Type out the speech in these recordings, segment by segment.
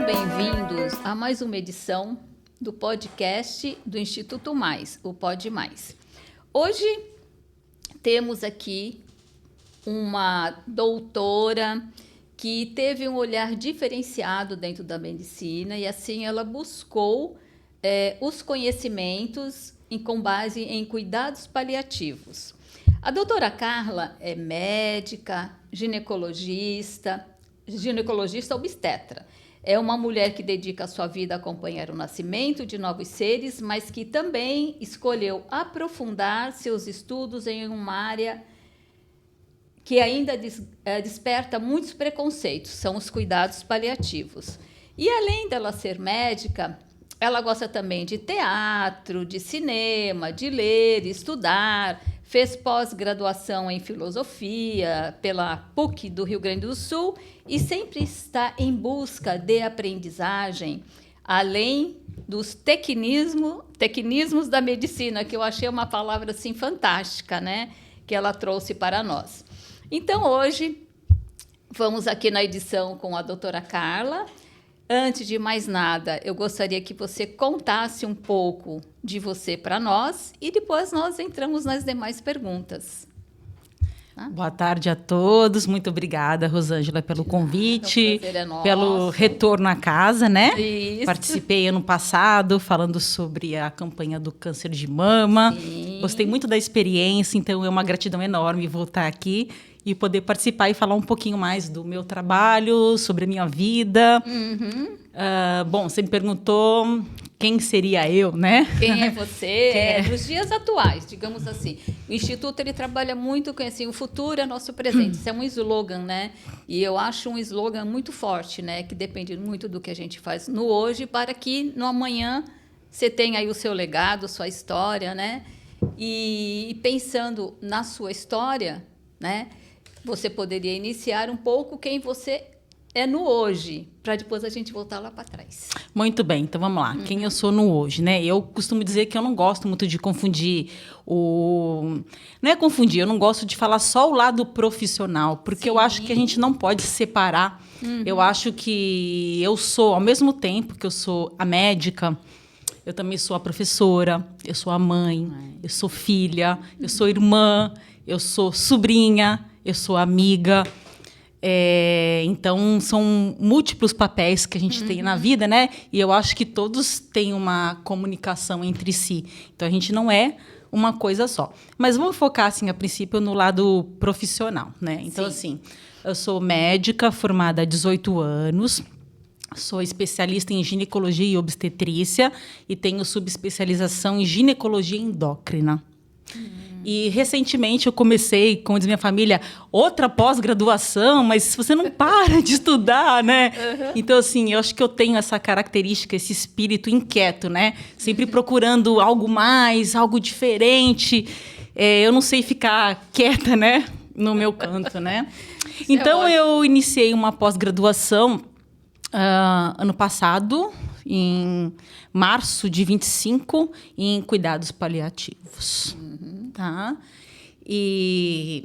bem-vindos a mais uma edição do podcast do Instituto Mais, o Pode Mais. Hoje temos aqui uma doutora que teve um olhar diferenciado dentro da medicina e assim ela buscou os conhecimentos com base em cuidados paliativos. A doutora Carla é médica, ginecologista obstetra. É uma mulher que dedica a sua vida a acompanhar o nascimento de novos seres, mas que também escolheu aprofundar seus estudos em uma área que ainda desperta muitos preconceitos, são os cuidados paliativos. E além dela ser médica, ela gosta também de teatro, de cinema, de ler, estudar, fez pós-graduação em filosofia pela PUC do Rio Grande do Sul e sempre está em busca de aprendizagem, além dos tecnismos da medicina, que eu achei uma palavra assim fantástica, né, que ela trouxe para nós. Então, hoje, vamos aqui na edição com a doutora Carla. Antes de mais nada, eu gostaria que você contasse um pouco de você para nós e depois nós entramos nas demais perguntas. Boa tarde a todos. Muito obrigada, Rosângela, pelo convite, o prazer é nosso. Pelo retorno à casa, né? Isso. Participei ano passado falando sobre a campanha do câncer de mama. Sim. Gostei muito da experiência, então é uma gratidão enorme voltar aqui e poder participar e falar um pouquinho mais do meu trabalho, sobre a minha vida. Uhum. Bom, você me perguntou quem seria eu, né? Quem é você? Nos dias atuais, digamos assim. O Instituto ele trabalha muito com assim, o futuro é nosso presente. Isso é um slogan, né? E eu acho um slogan muito forte, né? Que depende muito do que a gente faz no hoje para que no amanhã você tenha aí o seu legado, sua história, né? E pensando na sua história, né? Você poderia iniciar um pouco quem você é no hoje, para depois a gente voltar lá para trás. Muito bem, então vamos lá. Quem eu sou no hoje, né? Eu costumo dizer que eu não gosto muito de confundir o... Não é confundir, eu não gosto de falar só o lado profissional, porque Sim. Eu acho que a gente não pode separar. Eu acho que eu sou, ao mesmo tempo que eu sou a médica, eu também sou a professora, eu sou a mãe, eu sou filha, eu sou irmã, eu sou sobrinha, eu sou amiga. Então, são múltiplos papéis que a gente tem na vida, né? E eu acho que todos têm uma comunicação entre si. Então, a gente não é uma coisa só. Mas vamos focar, assim, a princípio, no lado profissional, né? Então, assim, eu sou médica formada há 18 anos, sou especialista em ginecologia e obstetrícia e tenho subespecialização em ginecologia endócrina. E, recentemente, eu comecei, como diz minha família, outra pós-graduação, mas você não para de estudar, né? Então, assim, eu acho que eu tenho essa característica, esse espírito inquieto, né? Sempre procurando algo mais, algo diferente. Eu não sei ficar quieta, né? No meu canto, né? Então, eu iniciei uma pós-graduação ano passado, em março de 25, em cuidados paliativos. Tá? E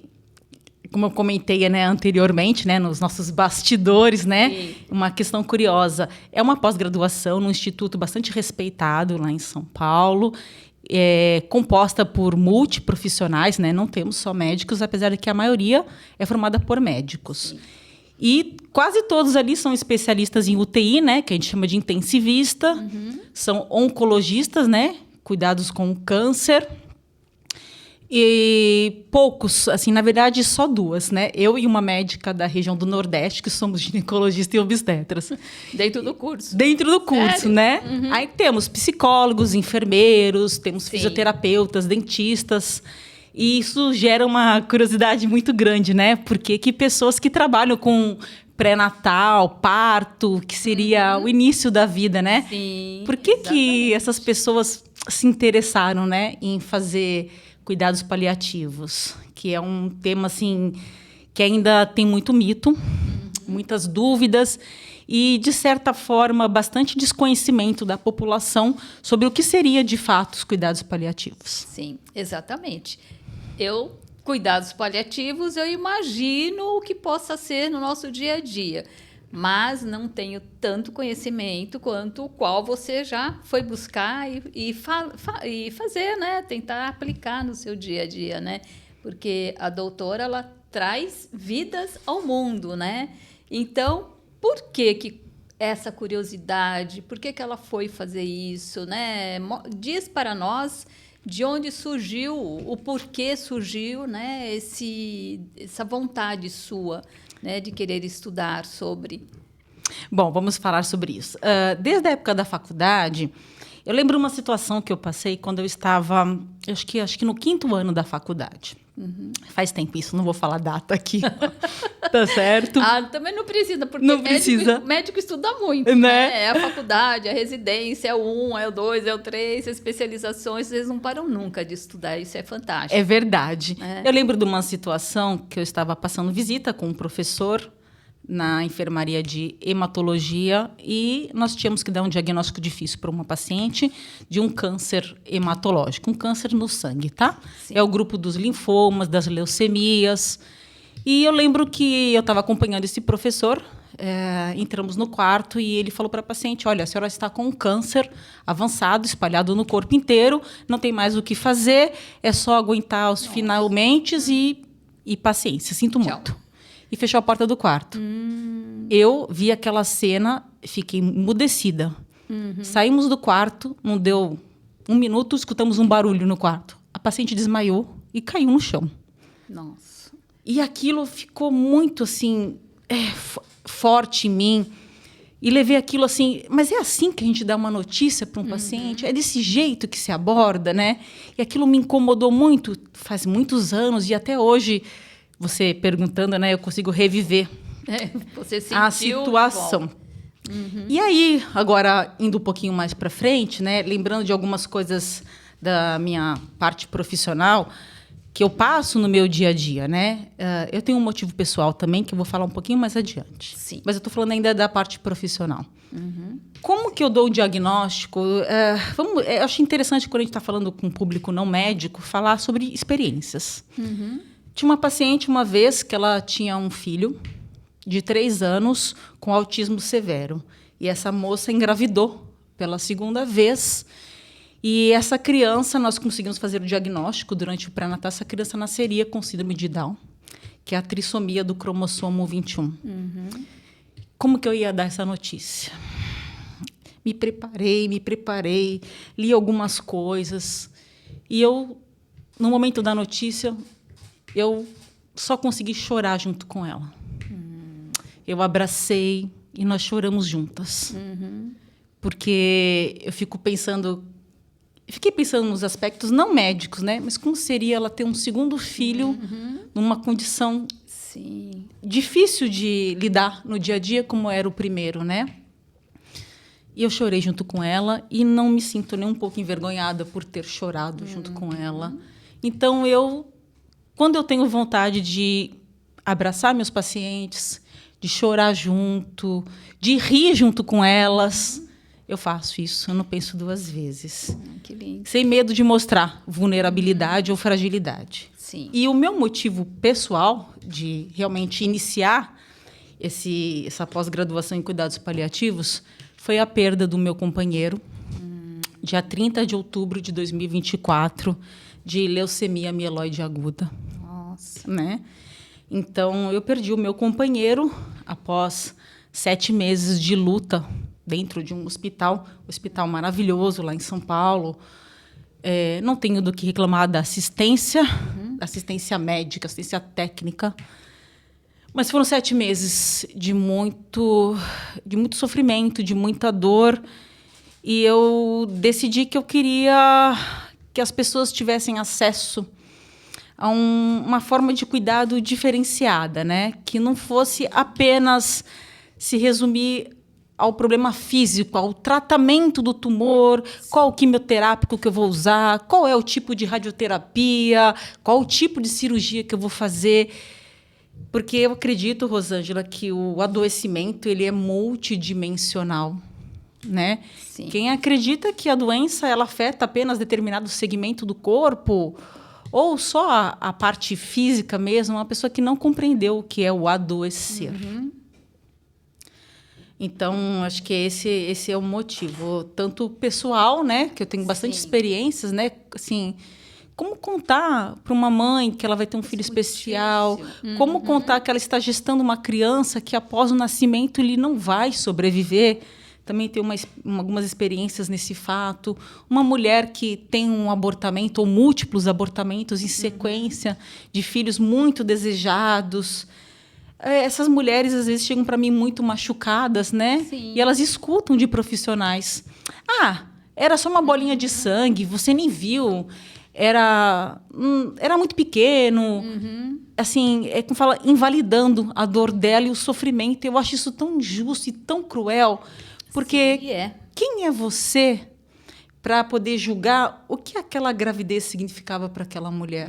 como eu comentei, né, anteriormente, né, nos nossos bastidores, né, Sim. Uma questão curiosa. É uma pós-graduação num instituto bastante respeitado lá em São Paulo, composta por multiprofissionais, né, não temos só médicos, apesar de que a maioria é formada por médicos. Sim. E quase todos ali são especialistas em UTI, né, que a gente chama de intensivista, são oncologistas, né, cuidados com câncer. E poucos, assim, na verdade, só duas, né? Eu e uma médica da região do Nordeste, que somos ginecologistas e obstetras. Dentro do curso. Dentro do curso, Sério? né? Aí temos psicólogos, enfermeiros, temos Sim. fisioterapeutas, dentistas. E isso gera uma curiosidade muito grande, né? Porque que pessoas que trabalham com pré-natal, parto, que seria o início da vida, né? Sim, Por que essas pessoas se interessaram, né, em fazer cuidados paliativos, que é um tema assim que ainda tem muito mito, muitas dúvidas e, de certa forma, bastante desconhecimento da população sobre o que seria, de fato, os cuidados paliativos. Sim, exatamente. Cuidados paliativos, eu imagino o que possa ser no nosso dia a dia. mas não tenho tanto conhecimento quanto o qual você já foi buscar e fazer, né? Tentar aplicar no seu dia a dia, né? Porque a doutora, ela traz vidas ao mundo, né? Então, por que essa curiosidade? Por que ela foi fazer isso, né? Diz para nós de onde surgiu, o porquê surgiu, né? Essa vontade sua, né, de querer estudar sobre. Bom, vamos falar sobre isso. Desde a época da faculdade, eu lembro uma situação que eu passei quando eu estava, acho que no 5º ano da faculdade. Faz tempo isso, não vou falar data aqui. Tá certo? Também não precisa, porque não precisa. Médico estuda muito, né? É a faculdade, a residência, é o 1, é o 2, é o 3, as especializações, eles não param nunca de estudar, isso é fantástico. É verdade. Eu lembro de uma situação que eu estava passando visita com um professor na enfermaria de hematologia e nós tínhamos que dar um diagnóstico difícil para uma paciente de um câncer hematológico, um câncer no sangue, tá? Sim. É o grupo dos linfomas, das leucemias. E eu lembro que eu estava acompanhando esse professor, entramos no quarto e ele falou para a paciente, olha, a senhora está com um câncer avançado, espalhado no corpo inteiro, não tem mais o que fazer, é só aguentar os finalmente e paciência, sinto muito. E fechou a porta do quarto. Eu vi aquela cena, fiquei emudecida. Saímos do quarto, não deu 1 minuto, escutamos um barulho no quarto. A paciente desmaiou e caiu no chão. Nossa. E aquilo ficou muito, assim, forte em mim. E levei aquilo assim... Mas é assim que a gente dá uma notícia para um paciente? É desse jeito que se aborda, né? E aquilo me incomodou muito, faz muitos anos, e até hoje... Você perguntando, né? Eu consigo reviver você sentiu a situação. E aí, agora, indo um pouquinho mais para frente, né? Lembrando de algumas coisas da minha parte profissional que eu passo no meu dia a dia, né? Eu tenho um motivo pessoal também, que eu vou falar um pouquinho mais adiante. Sim. Mas eu estou falando ainda da parte profissional. Como que eu dou o diagnóstico? Eu acho interessante, quando a gente está falando com um público não médico, falar sobre experiências. Tinha uma paciente, uma vez, que ela tinha um filho de 3 anos com autismo severo. E essa moça engravidou pela 2ª vez. E essa criança, nós conseguimos fazer o diagnóstico durante o pré-natal. Essa criança nasceria com síndrome de Down, que é a trissomia do cromossomo 21. Como que eu ia dar essa notícia? Me preparei, li algumas coisas. E eu, no momento da notícia... eu só consegui chorar junto com ela. Eu abracei e nós choramos juntas. Porque eu fiquei pensando nos aspectos não médicos, né? Mas como seria ela ter um 2º filho numa condição difícil de lidar no dia a dia, como era o primeiro, né? E eu chorei junto com ela e não me sinto nem um pouco envergonhada por ter chorado junto com ela. Então, quando eu tenho vontade de abraçar meus pacientes, de chorar junto, de rir junto com elas, eu faço isso. Eu não penso 2 vezes. Que lindo. Sem medo de mostrar vulnerabilidade ou fragilidade. Sim. E o meu motivo pessoal de realmente iniciar essa pós-graduação em cuidados paliativos foi a perda do meu companheiro, dia 30 de outubro de 2024, de leucemia mieloide aguda. Nossa. Né? Então, eu perdi o meu companheiro após 7 meses de luta dentro de um hospital maravilhoso lá em São Paulo. Não tenho do que reclamar da assistência, assistência médica, assistência técnica. Mas foram 7 meses de muito sofrimento, de muita dor. E eu decidi que eu queria que as pessoas tivessem acesso a uma forma de cuidado diferenciada, né? Que não fosse apenas se resumir ao problema físico, ao tratamento do tumor, qual o quimioterápico que eu vou usar, qual é o tipo de radioterapia, qual o tipo de cirurgia que eu vou fazer. Porque eu acredito, Rosângela, que o adoecimento ele é multidimensional. Né? Sim. Quem acredita que a doença ela afeta apenas determinado segmento do corpo ou só a parte física mesmo, é uma pessoa que não compreendeu o que é o adoecer. Então, acho que esse é o motivo, tanto pessoal, né, que eu tenho bastante experiências, né, assim, como contar para uma mãe que ela vai ter um filho especial, como contar que ela está gestando uma criança que após o nascimento ele não vai sobreviver. Também tenho algumas experiências nesse fato. Uma mulher que tem um abortamento ou múltiplos abortamentos em sequência de filhos muito desejados. Essas mulheres, às vezes, chegam para mim muito machucadas, né? Sim. E elas escutam de profissionais. Ah, era só uma bolinha de sangue, você nem viu. Era muito pequeno. Assim, como fala, invalidando a dor dela e o sofrimento. Eu acho isso tão injusto e tão cruel. Porque quem é você para poder julgar o que aquela gravidez significava para aquela mulher?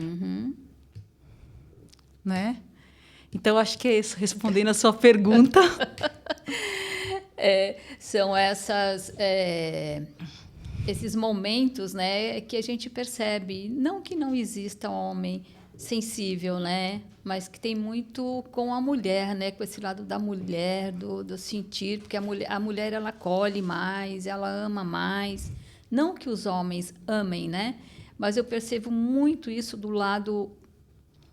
Né? Então, acho que é isso, respondendo a sua pergunta. São esses momentos, né, que a gente percebe, não que não exista homem sensível, né, mas que tem muito com a mulher, né, com esse lado da mulher, do sentir, porque a mulher ela acolhe mais, ela ama mais, não que os homens amem, né, mas eu percebo muito isso do lado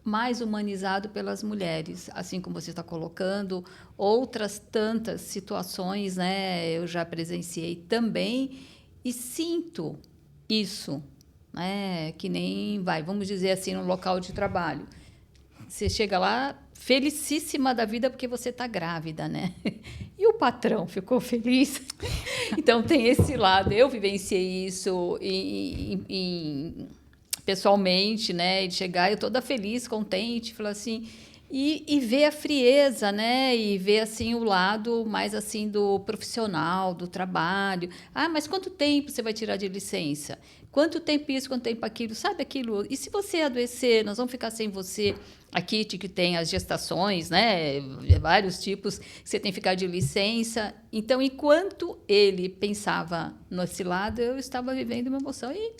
mais humanizado pelas mulheres, assim como você está colocando, outras tantas situações, né, eu já presenciei também e sinto isso, né, que nem vamos dizer assim, no local de trabalho. Você chega lá felicíssima da vida porque você está grávida, né? E o patrão ficou feliz? Então, tem esse lado. Eu vivenciei isso pessoalmente, né? E chegar eu toda feliz, contente, falar assim... E ver a frieza, né? E ver assim o lado mais assim do profissional, do trabalho. Ah, mas quanto tempo você vai tirar de licença? Quanto tempo isso, quanto tempo aquilo? Sabe aquilo? E se você adoecer, nós vamos ficar sem você. Aqui que tem as gestações, né? Vários tipos que você tem que ficar de licença. Então, enquanto ele pensava nesse lado, eu estava vivendo uma emoção e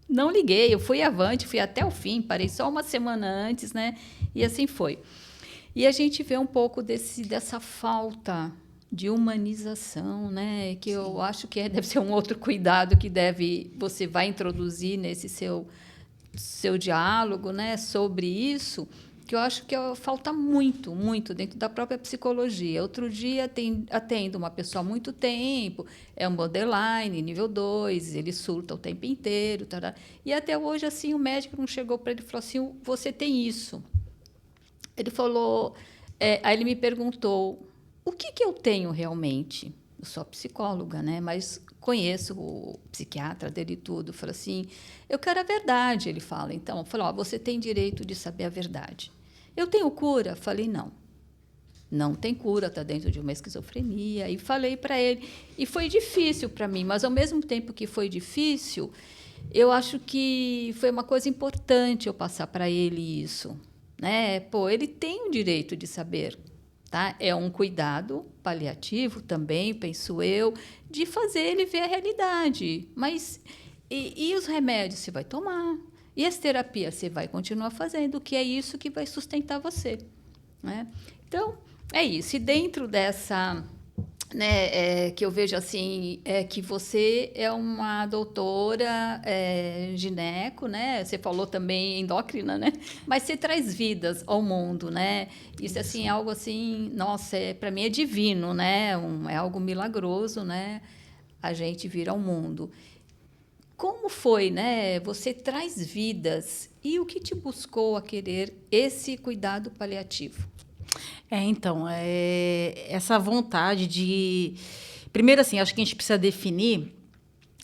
não liguei, eu fui avante, fui até o fim, parei só uma semana antes, né? E assim foi. E a gente vê um pouco dessa falta de humanização, né? Que eu acho que deve ser um outro cuidado que você vai introduzir nesse seu diálogo, né? Sobre isso, que eu acho que falta muito, muito dentro da própria psicologia. Outro dia atendo uma pessoa há muito tempo, é um borderline, nível 2, ele surta o tempo inteiro. Tará. E até hoje, assim, o médico não chegou para ele e falou assim, você tem isso. Ele falou, aí ele me perguntou, o que eu tenho realmente? Eu sou psicóloga, né? Mas conheço o psiquiatra dele e tudo. Falei assim, eu quero a verdade, ele fala. Então, eu falei, você tem direito de saber a verdade. Eu tenho cura? Falei, não. Não tem cura, está dentro de uma esquizofrenia. E falei para ele. E foi difícil para mim, mas, ao mesmo tempo que foi difícil, eu acho que foi uma coisa importante eu passar para ele isso. Né? Pô, ele tem o direito de saber. Tá? É um cuidado paliativo também, penso eu, de fazer ele ver a realidade. Mas e os remédios você vai tomar? E as terapias você vai continuar fazendo, que é isso que vai sustentar você. Né? Então, é isso. E dentro dessa... Né, que eu vejo assim, que você é uma doutora gineco, né? Você falou também endócrina, né? Mas você traz vidas ao mundo, né? Isso assim, é algo assim, nossa, para mim é divino, né? É algo milagroso, né? A gente vir ao mundo. Como foi, né? Você traz vidas e o que te buscou a querer esse cuidado paliativo? Então, essa vontade de... Primeiro, assim, acho que a gente precisa definir,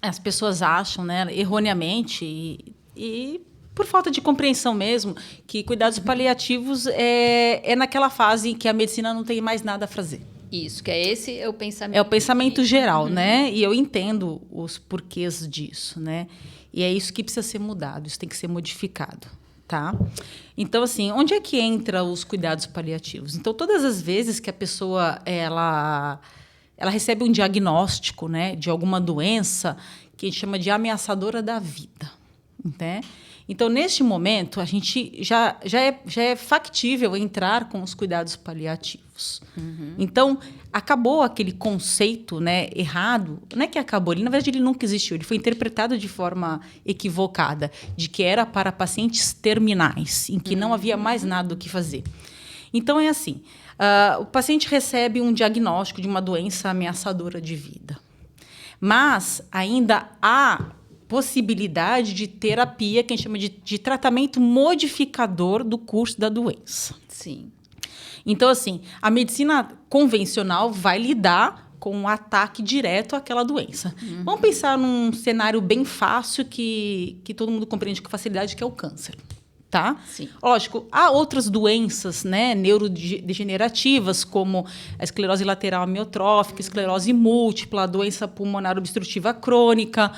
as pessoas acham, né, erroneamente, e por falta de compreensão mesmo, que cuidados paliativos é naquela fase em que a medicina não tem mais nada a fazer. Isso, que esse é o pensamento. É o pensamento geral, né? E eu entendo os porquês disso, né? E é isso que precisa ser mudado, isso tem que ser modificado. Tá? Então, assim, onde é que entra os cuidados paliativos? Então, todas as vezes que a pessoa ela recebe um diagnóstico, né, de alguma doença que a gente chama de ameaçadora da vida, né? Então, neste momento, a gente já é factível entrar com os cuidados paliativos. Então, acabou aquele conceito, né, errado. Não é que acabou, na verdade, ele nunca existiu. Ele foi interpretado de forma equivocada, de que era para pacientes terminais, em que não havia mais nada o que fazer. Então, é assim, o paciente recebe um diagnóstico de uma doença ameaçadora de vida. Mas ainda há possibilidade de terapia, que a gente chama de tratamento modificador do curso da doença. Sim. Então, assim, a medicina convencional vai lidar com um ataque direto àquela doença. Vamos pensar num cenário bem fácil que todo mundo compreende com facilidade, que é o câncer. Tá? Sim. Lógico, há outras doenças, né, neurodegenerativas, como a esclerose lateral amiotrófica, esclerose múltipla, a doença pulmonar obstrutiva crônica,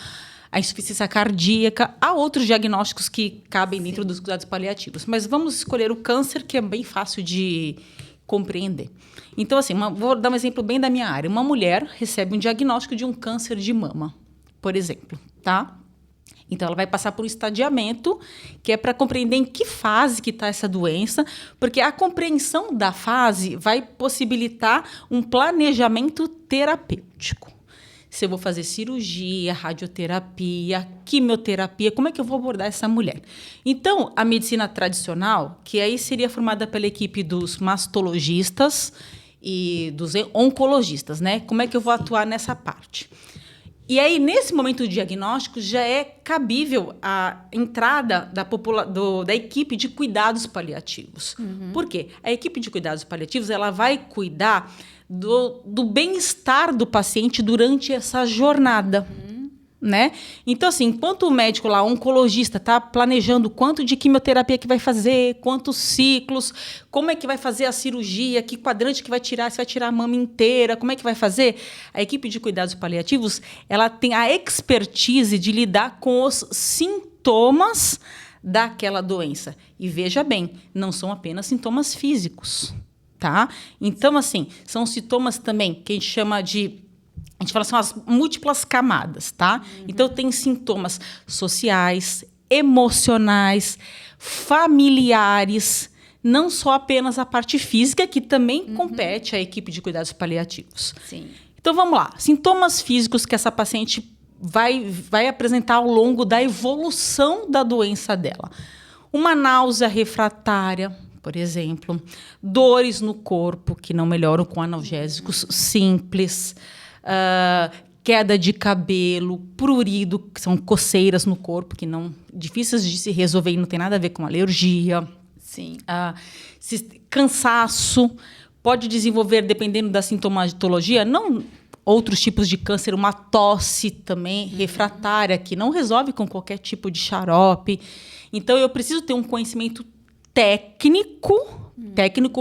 a insuficiência cardíaca. Há outros diagnósticos que cabem dentro dos cuidados paliativos. Mas vamos escolher o câncer, que é bem fácil de compreender. Então, assim, vou dar um exemplo bem da minha área. Uma mulher recebe um diagnóstico de um câncer de mama, por exemplo, tá? Então, ela vai passar por um estadiamento, que é para compreender em que fase que está essa doença, porque a compreensão da fase vai possibilitar um planejamento terapêutico. Se eu vou fazer cirurgia, radioterapia, quimioterapia, como é que eu vou abordar essa mulher? Então, a medicina tradicional, que aí seria formada pela equipe dos mastologistas e dos oncologistas, né? Como é que eu vou atuar nessa parte? E aí, nesse momento do diagnóstico, já é cabível a entrada da equipe de cuidados paliativos. Por quê? A equipe de cuidados paliativos ela vai cuidar do bem-estar do paciente durante essa jornada. Né? Então, assim, enquanto o médico lá, o oncologista, está planejando quanto de quimioterapia que vai fazer, quantos ciclos, como é que vai fazer a cirurgia, que quadrante que vai tirar, se vai tirar a mama inteira, como é que vai fazer, a equipe de cuidados paliativos ela tem a expertise de lidar com os sintomas daquela doença. E veja bem, não são apenas sintomas físicos. Tá? Então, assim, são sintomas também que a gente chama de... A gente fala assim, as múltiplas camadas, tá? Então, tem sintomas sociais, emocionais, familiares, não só apenas a parte física, que também compete à equipe de cuidados paliativos. Sim. Então, vamos lá. Sintomas físicos que essa paciente vai apresentar ao longo da evolução da doença dela. Uma náusea refratária, por exemplo. Dores no corpo, que não melhoram com analgésicos simples. Queda de cabelo, prurido, que são coceiras no corpo, que não difíceis de se resolver e não tem nada a ver com alergia. Sim. Cansaço, pode desenvolver, dependendo da sintomatologia, não outros tipos de câncer, uma tosse também refratária, que não resolve com qualquer tipo de xarope. Então, eu preciso ter um conhecimento técnico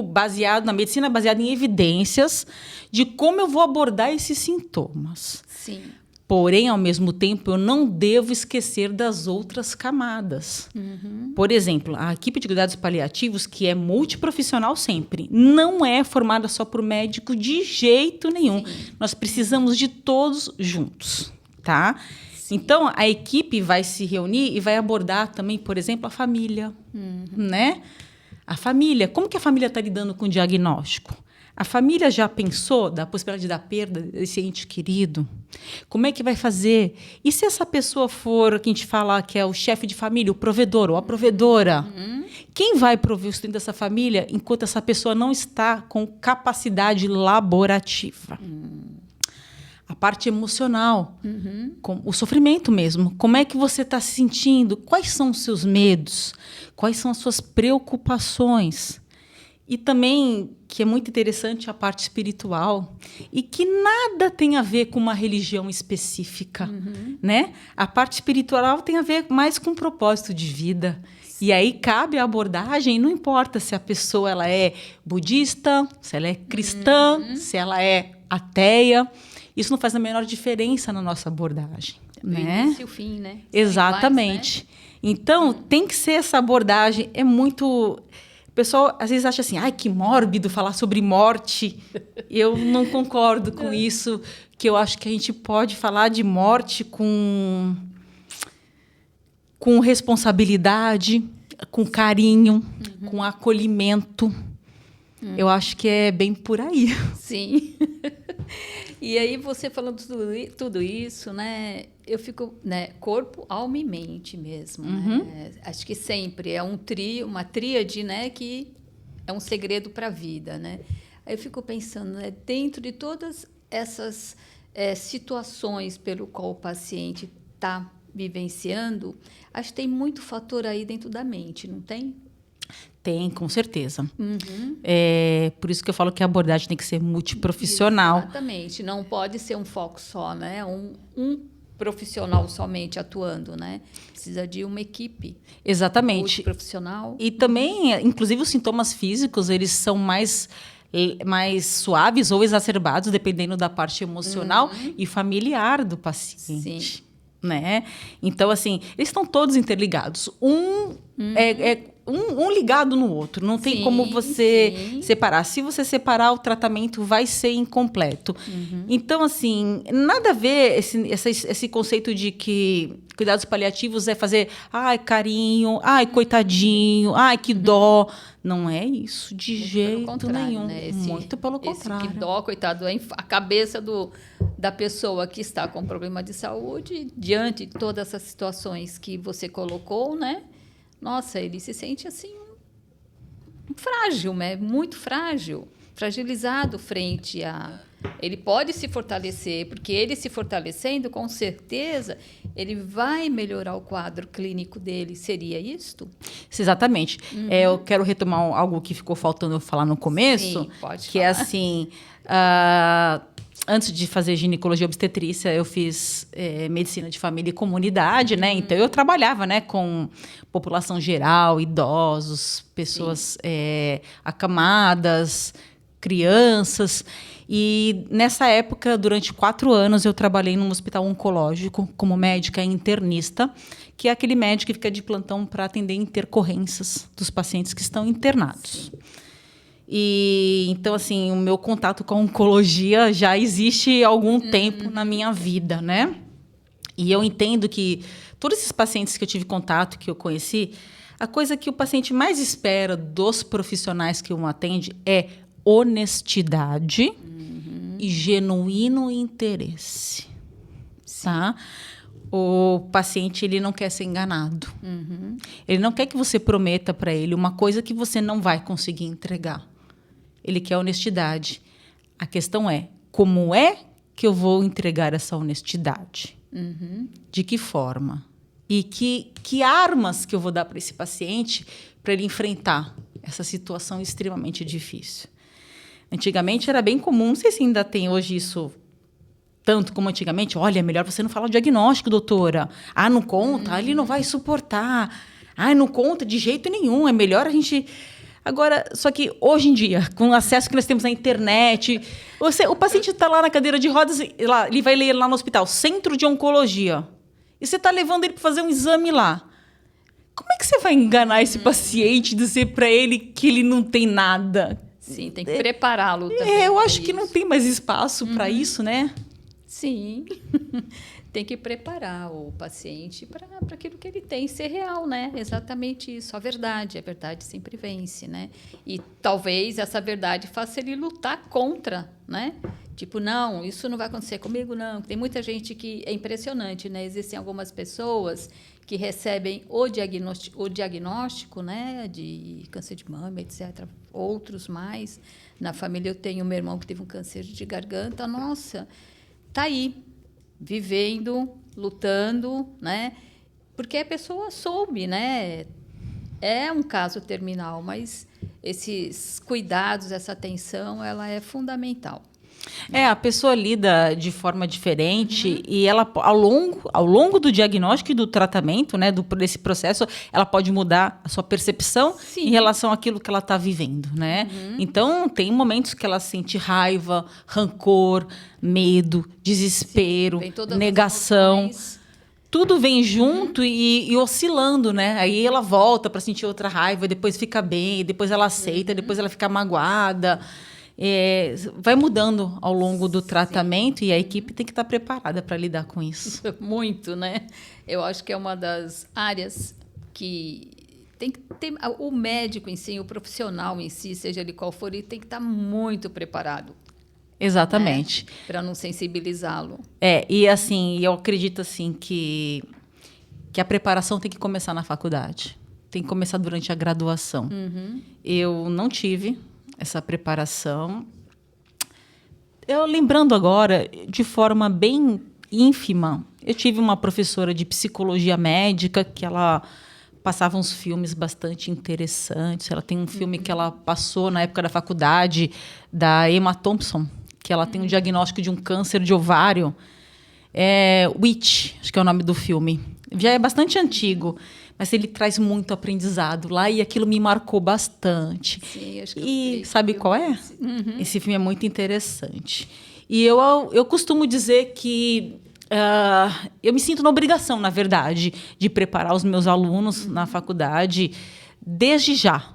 baseado na medicina, baseado em evidências de como eu vou abordar esses sintomas. Sim. Porém, ao mesmo tempo, eu não devo esquecer das outras camadas. Por exemplo, a equipe de cuidados paliativos, que é multiprofissional sempre, não é formada só por médico de jeito nenhum. Sim. Nós precisamos de todos juntos, tá? Sim. Então, a equipe vai se reunir e vai abordar também, por exemplo, a família, né? A família, como que a família está lidando com o diagnóstico? A família já pensou da possibilidade da perda desse ente querido? Como é que vai fazer? E se essa pessoa for, que a gente fala que é o chefe de família, o provedor ou a provedora? Quem vai prover o sustento dessa família enquanto essa pessoa não está com capacidade laborativa? A parte emocional, com o sofrimento mesmo. Como é que você está se sentindo? Quais são os seus medos? Quais são as suas preocupações? E também, que é muito interessante, a parte espiritual, e que nada tem a ver com uma religião específica. Né? A parte espiritual tem a ver mais com um propósito de vida. E aí cabe a abordagem, não importa se a pessoa ela é budista, se ela é cristã, se ela é ateia. Isso não faz a menor diferença na nossa abordagem. Né? O início e o fim, né? Exatamente. Iguais, né? Então, tem que ser essa abordagem. É muito... O pessoal, às vezes, acha assim, ai, que mórbido falar sobre morte. Eu não concordo com isso, que eu acho que a gente pode falar de morte com com responsabilidade, com carinho, com acolhimento. Eu acho que é bem por aí. Sim. E aí, você falando tudo isso, né? Eu fico, né? Corpo, alma e mente mesmo. Né? Acho que sempre é uma tríade, né? Que é um segredo para a vida, né? Aí eu fico pensando, né? Dentro de todas essas situações pelo qual o paciente está vivenciando, acho que tem muito fator aí dentro da mente, não tem? Tem, com certeza. É por isso que eu falo que a abordagem tem que ser multiprofissional. Exatamente. Não pode ser um foco só, né? Um profissional somente atuando, né? Precisa de uma equipe. Exatamente. Multiprofissional. E também, inclusive, os sintomas físicos, eles são mais suaves ou exacerbados, dependendo da parte emocional e familiar do paciente. Sim. Né? Então, assim, eles estão todos interligados. Um ligado no outro. Não tem como você separar. Se você separar, o tratamento vai ser incompleto. Então, assim, nada a ver esse conceito de que cuidados paliativos é fazer carinho, coitadinho, que dó. Não é isso, de jeito nenhum. Né? Muito pelo contrário. Que dó, coitado, a cabeça da pessoa que está com problema de saúde, diante de todas essas situações que você colocou, né? Nossa, ele se sente assim frágil, né? Muito frágil, fragilizado frente a... Ele pode se fortalecer, porque ele se fortalecendo, com certeza, ele vai melhorar o quadro clínico dele. Seria isto? Exatamente. Eu quero retomar algo que ficou faltando eu falar no começo. Sim, pode que falar. É assim... antes de fazer ginecologia e obstetrícia, eu fiz medicina de família e comunidade, né? Então, eu trabalhava, né, com população geral, idosos, pessoas acamadas, crianças. E, nessa época, durante 4 anos, eu trabalhei num hospital oncológico como médica internista, que é aquele médico que fica de plantão para atender intercorrências dos pacientes que estão internados. Sim. E então, assim, o meu contato com a oncologia já existe há algum tempo na minha vida, né? E eu entendo que todos esses pacientes que eu tive contato, que eu conheci, a coisa que o paciente mais espera dos profissionais que o atende é honestidade e genuíno interesse, tá? O paciente, ele não quer ser enganado. Ele não quer que você prometa para ele uma coisa que você não vai conseguir entregar. Ele quer honestidade. A questão é, como é que eu vou entregar essa honestidade? De que forma? E que armas que eu vou dar para esse paciente para ele enfrentar essa situação extremamente difícil? Antigamente era bem comum, não sei se ainda tem hoje isso tanto como antigamente. Olha, é melhor você não falar o diagnóstico, doutora. Não conta, ele não vai suportar. Não conta de jeito nenhum, é melhor a gente... Agora, só que hoje em dia, com o acesso que nós temos à internet, o paciente está lá na cadeira de rodas, ele vai ler lá no hospital, Centro de Oncologia, e você está levando ele para fazer um exame lá. Como é que você vai enganar esse paciente e dizer para ele que ele não tem nada? Sim, tem que prepará-lo também. Eu acho que não tem mais espaço para isso, né? Sim. Tem que preparar o paciente para aquilo que ele tem ser real, né? Exatamente isso, a verdade sempre vence, né? E talvez essa verdade faça ele lutar contra, né? Tipo, não, isso não vai acontecer comigo, não. Tem muita gente que é impressionante, né? Existem algumas pessoas que recebem o diagnóstico, né, de câncer de mama, etc. Outros mais. Na família eu tenho meu irmão que teve um câncer de garganta. Nossa, tá aí, vivendo, lutando, né? Porque a pessoa soube, né? É um caso terminal, mas esses cuidados, essa atenção, ela é fundamental. A pessoa lida de forma diferente e ela, ao longo do diagnóstico e do tratamento, né, desse processo, ela pode mudar a sua percepção em relação àquilo que ela está vivendo, né? Então, tem momentos que ela sente raiva, rancor, medo, desespero, negação. Tudo vem junto e oscilando, né? Aí ela volta para sentir outra raiva, depois fica bem, depois ela aceita, depois ela fica magoada. vai mudando ao longo do tratamento e a equipe tem que estar preparada para lidar com isso. Muito, né? Eu acho que é uma das áreas que tem que ter o médico em si, o profissional em si, seja ele qual for, ele tem que estar muito preparado. Exatamente. Para não sensibilizá-lo. E assim, eu acredito assim que a preparação tem que começar na faculdade. Tem que começar durante a graduação. Eu não tive essa preparação. Eu lembrando agora, de forma bem ínfima, eu tive uma professora de psicologia médica que ela passava uns filmes bastante interessantes. Ela tem um filme que ela passou na época da faculdade, da Emma Thompson, que ela tem um diagnóstico de um câncer de ovário. Witch, acho que é o nome do filme. Já é bastante antigo, mas ele traz muito aprendizado lá e aquilo me marcou bastante. Sim, acho que e sabe qual é? Esse filme é muito interessante. E eu costumo dizer que eu me sinto na obrigação, na verdade, de preparar os meus alunos na faculdade desde já.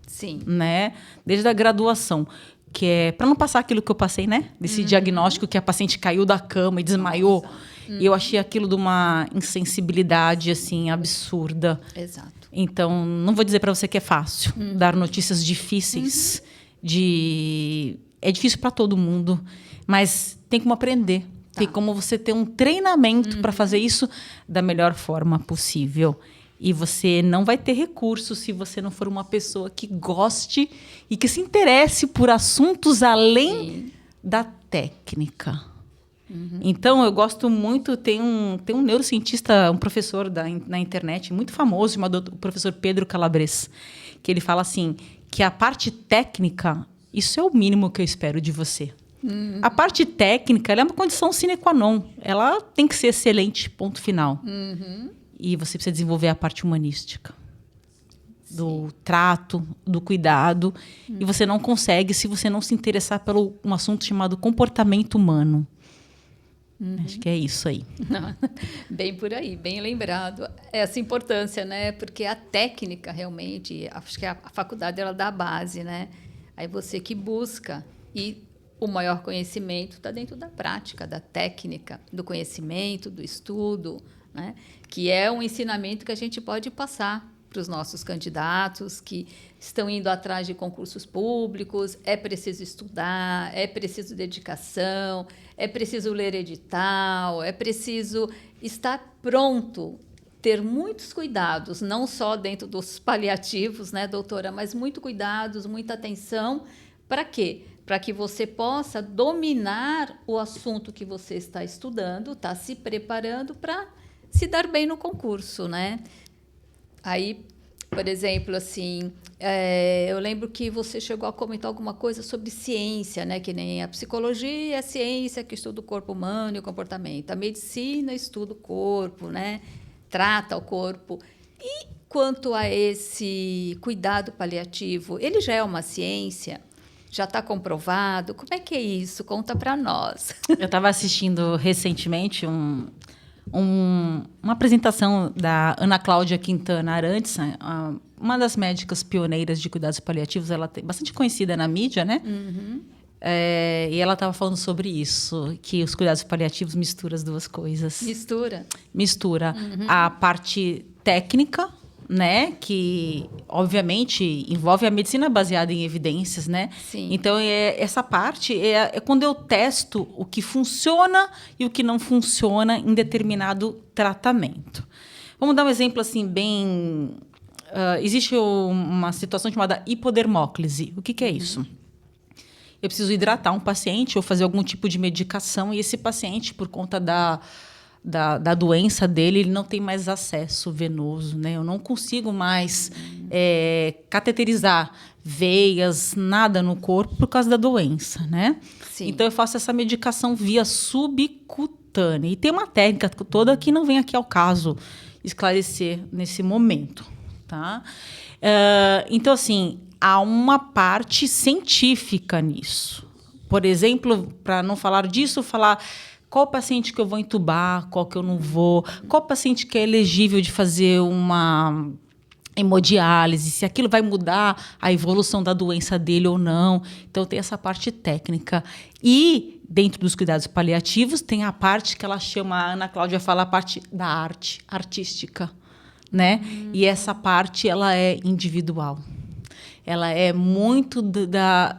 Sim. Né? Desde a graduação. Que é para não passar aquilo que eu passei, né? Desse diagnóstico que a paciente caiu da cama e desmaiou. E eu achei aquilo de uma insensibilidade, assim, absurda. Exato. Então, não vou dizer para você que é fácil dar notícias difíceis. É difícil para todo mundo, mas tem como aprender. Tem como você ter um treinamento para fazer isso da melhor forma possível. E você não vai ter recursos se você não for uma pessoa que goste e que se interesse por assuntos além da técnica. Então, eu gosto muito... Tem um neurocientista, um professor na internet muito famoso, chamado o professor Pedro Calabres, que ele fala assim, que a parte técnica, isso é o mínimo que eu espero de você. A parte técnica, ela é uma condição sine qua non. Ela tem que ser excelente, ponto final. E você precisa desenvolver a parte humanística. Do trato, do cuidado. E você não consegue se você não se interessar por um assunto chamado comportamento humano. Acho que é isso aí. Bem por aí, bem lembrado. Essa importância, né? Porque a técnica, realmente, acho que a faculdade ela dá a base, né? Aí você que busca. E o maior conhecimento está dentro da prática, da técnica, do conhecimento, do estudo, né? Que é um ensinamento que a gente pode passar para os nossos candidatos que estão indo atrás de concursos públicos. É preciso estudar, é preciso dedicação, é preciso ler edital, é preciso estar pronto, ter muitos cuidados, não só dentro dos paliativos, né, doutora, mas muito cuidados, muita atenção. Para quê? Para que você possa dominar o assunto que você está estudando, está se preparando para se dar bem no concurso, né? Aí, por exemplo, assim, eu lembro que você chegou a comentar alguma coisa sobre ciência, né? Que nem a psicologia é a ciência que estuda o corpo humano e o comportamento. A medicina estuda o corpo, né? Trata o corpo. E quanto a esse cuidado paliativo, ele já é uma ciência? Já está comprovado? Como é que é isso? Conta para nós. Eu estava assistindo recentemente uma apresentação da Ana Cláudia Quintana Arantes, uma das médicas pioneiras de cuidados paliativos. Ela é bastante conhecida na mídia, né? E ela estava falando sobre isso, que os cuidados paliativos misturam as duas coisas. Mistura a parte técnica, né, que obviamente envolve a medicina baseada em evidências, né? Sim. Então essa parte é quando eu testo o que funciona e o que não funciona em determinado tratamento. Vamos dar um exemplo assim bem... existe uma situação chamada hipodermóclise. O que é isso? Eu preciso hidratar um paciente ou fazer algum tipo de medicação e esse paciente, por conta da doença dele, ele não tem mais acesso venoso, né? Eu não consigo mais cateterizar veias, nada no corpo por causa da doença, né? Sim. Então, eu faço essa medicação via subcutânea. E tem uma técnica toda que não vem aqui ao caso esclarecer nesse momento, tá? Então, assim, há uma parte científica nisso. Por exemplo, para não falar disso, falar... Qual paciente que eu vou entubar, qual que eu não vou, qual paciente que é elegível de fazer uma hemodiálise, se aquilo vai mudar a evolução da doença dele ou não. Então, tem essa parte técnica. E, dentro dos cuidados paliativos, tem a parte que ela chama, a Ana Cláudia fala, a parte da arte, artística, né? E essa parte, ela é individual. Ela é muito da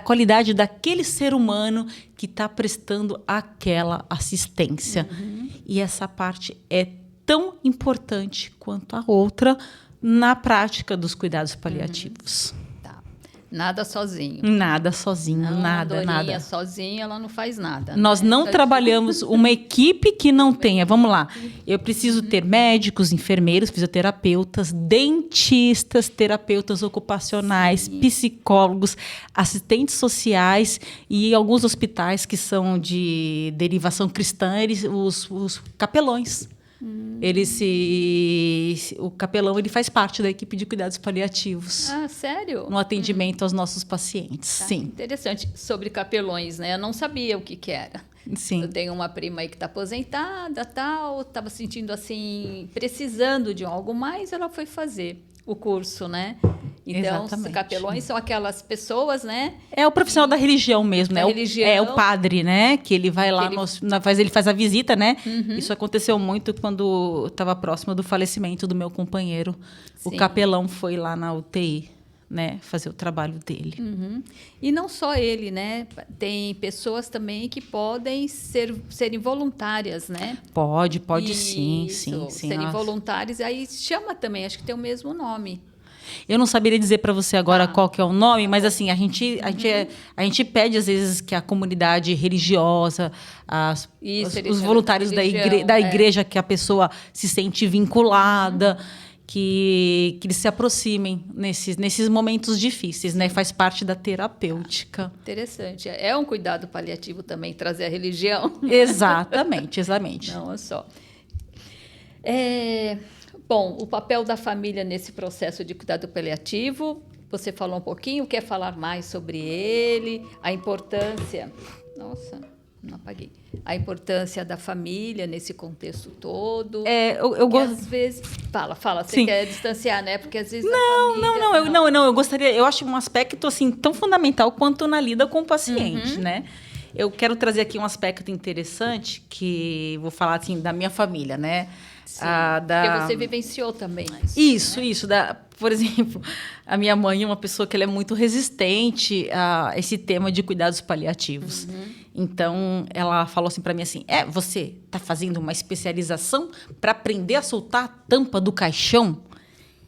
qualidade daquele ser humano que está prestando aquela assistência. E essa parte é tão importante quanto a outra na prática dos cuidados paliativos. Tá. Nada sozinho. Nada sozinho, Não, nada. sozinha, ela não faz nada. Nós né? não trabalhamos uma equipe que não tenha. Vamos lá. Eu preciso ter médicos, enfermeiros, fisioterapeutas, dentistas, terapeutas ocupacionais, psicólogos, assistentes sociais e alguns hospitais que são de derivação cristã, os capelões. O capelão ele faz parte da equipe de cuidados paliativos. Ah, sério? No atendimento aos nossos pacientes. Tá, Sim. interessante. Sobre capelões, né? Eu não sabia o que era. Sim. Eu tenho uma prima aí que está aposentada, tal, estava sentindo assim, precisando de algo mais, ela foi fazer o curso, né? Então, Exatamente. os capelões são aquelas pessoas, né? É o profissional da religião mesmo, né? É o padre, né? Que ele vai lá, ele faz a visita, né? Isso aconteceu muito quando estava próximo do falecimento do meu companheiro. Sim. O capelão foi lá na UTI, né? Fazer o trabalho dele. E não só ele, né? Tem pessoas também que podem serem voluntárias, né? Pode sim. Serem voluntários, aí chama também, acho que tem o mesmo nome. Eu não saberia dizer para você agora qual que é o nome, mas assim, a gente pede às vezes que a comunidade religiosa, os voluntários da igreja que a pessoa se sente vinculada, que eles se aproximem nesses momentos difíceis, né? Faz parte da terapêutica. Interessante. É um cuidado paliativo também, trazer a religião. Exatamente. Não, é só. Bom, o papel da família nesse processo de cuidado paliativo, você falou um pouquinho, quer falar mais sobre ele, a importância... Nossa, não apaguei. A importância da família nesse contexto todo. Eu gosto... Às vezes... Fala, você Sim. quer distanciar, né? Porque às vezes Não, eu gostaria... Eu acho um aspecto assim, tão fundamental quanto na lida com o paciente, né? Eu quero trazer aqui um aspecto interessante, que vou falar assim, da minha família, né? Sim, porque você vivenciou também isso, né? isso. Por exemplo, a minha mãe é uma pessoa que ela é muito resistente a esse tema de cuidados paliativos. Então, ela falou assim para mim assim, você está fazendo uma especialização para aprender a soltar a tampa do caixão?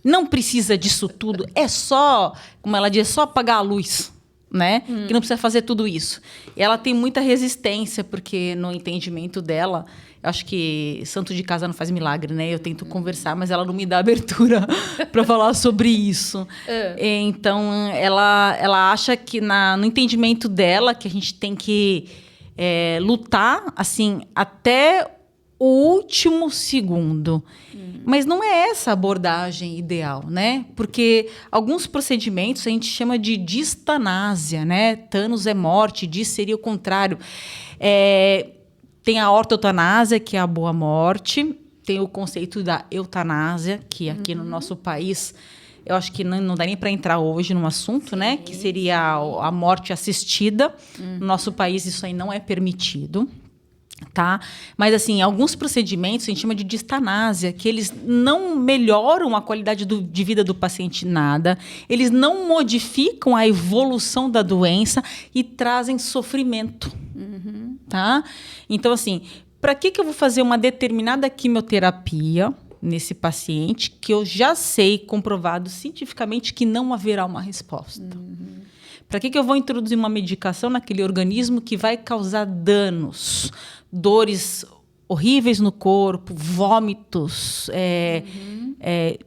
Não precisa disso tudo, é só, como ela diz, é só apagar a luz. Né? Que não precisa fazer tudo isso. E ela tem muita resistência, porque no entendimento dela, eu acho que santo de casa não faz milagre, né? Eu tento conversar, mas ela não me dá abertura para falar sobre isso. Então, ela acha que no entendimento dela, que a gente tem que lutar assim até o último segundo. Mas não é essa a abordagem ideal, né? Porque alguns procedimentos a gente chama de distanásia, né? Thanos é morte, dis seria o contrário. Tem a ortotanásia, que é a boa morte. Tem o conceito da eutanásia, que aqui no nosso país, eu acho que não dá nem para entrar hoje no assunto, né? Que seria a morte assistida. No nosso país isso aí não é permitido. Tá? Mas, assim, alguns procedimentos a gente chama de distanásia, que eles não melhoram a qualidade de vida do paciente nada, eles não modificam a evolução da doença e trazem sofrimento. Tá? Então, assim, para que eu vou fazer uma determinada quimioterapia nesse paciente que eu já sei, comprovado cientificamente, que não haverá uma resposta? Para que eu vou introduzir uma medicação naquele organismo que vai causar danos, dores horríveis no corpo, vômitos,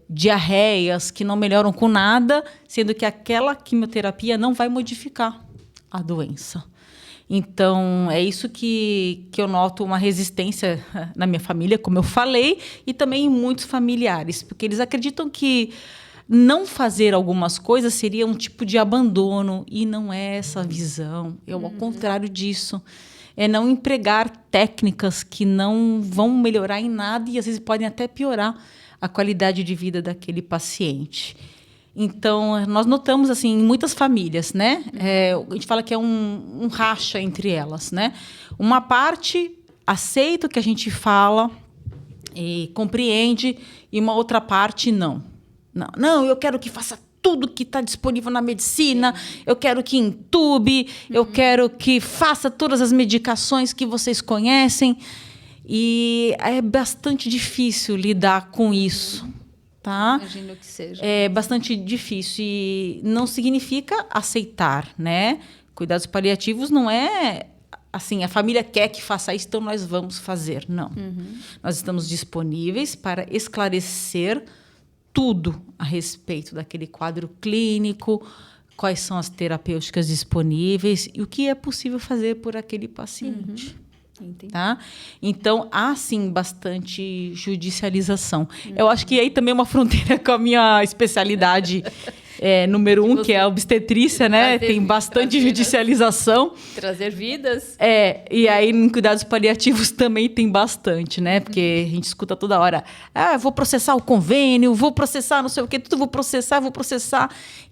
diarreias que não melhoram com nada, sendo que aquela quimioterapia não vai modificar a doença? Então, é isso que eu noto uma resistência na minha família, como eu falei, e também em muitos familiares, porque eles acreditam que não fazer algumas coisas seria um tipo de abandono, e não é essa a visão. Ao contrário disso. É não empregar técnicas que não vão melhorar em nada e às vezes podem até piorar a qualidade de vida daquele paciente. Então, nós notamos, assim, em muitas famílias, né? A gente fala que é um racha entre elas, né? Uma parte aceita o que a gente fala e compreende, e uma outra parte não. Não, eu quero que faça tudo que está disponível na medicina, eu quero que entube, eu quero que faça todas as medicações que vocês conhecem. E é bastante difícil lidar com isso. Tá? Imagino que seja. É bastante difícil e não significa aceitar, né? Cuidados paliativos não é assim, a família quer que faça isso, então nós vamos fazer. Não. Nós estamos disponíveis para esclarecer tudo a respeito daquele quadro clínico, quais são as terapêuticas disponíveis e o que é possível fazer por aquele paciente. Tá? Então, há, sim, bastante judicialização. Eu acho que aí também é uma fronteira com a minha especialidade número 1, que é a obstetrícia, né? Tem bastante judicialização. Trazer vidas. E aí, em cuidados paliativos também tem bastante, né? Porque a gente escuta toda hora, vou processar o convênio, vou processar não sei o quê, tudo vou processar.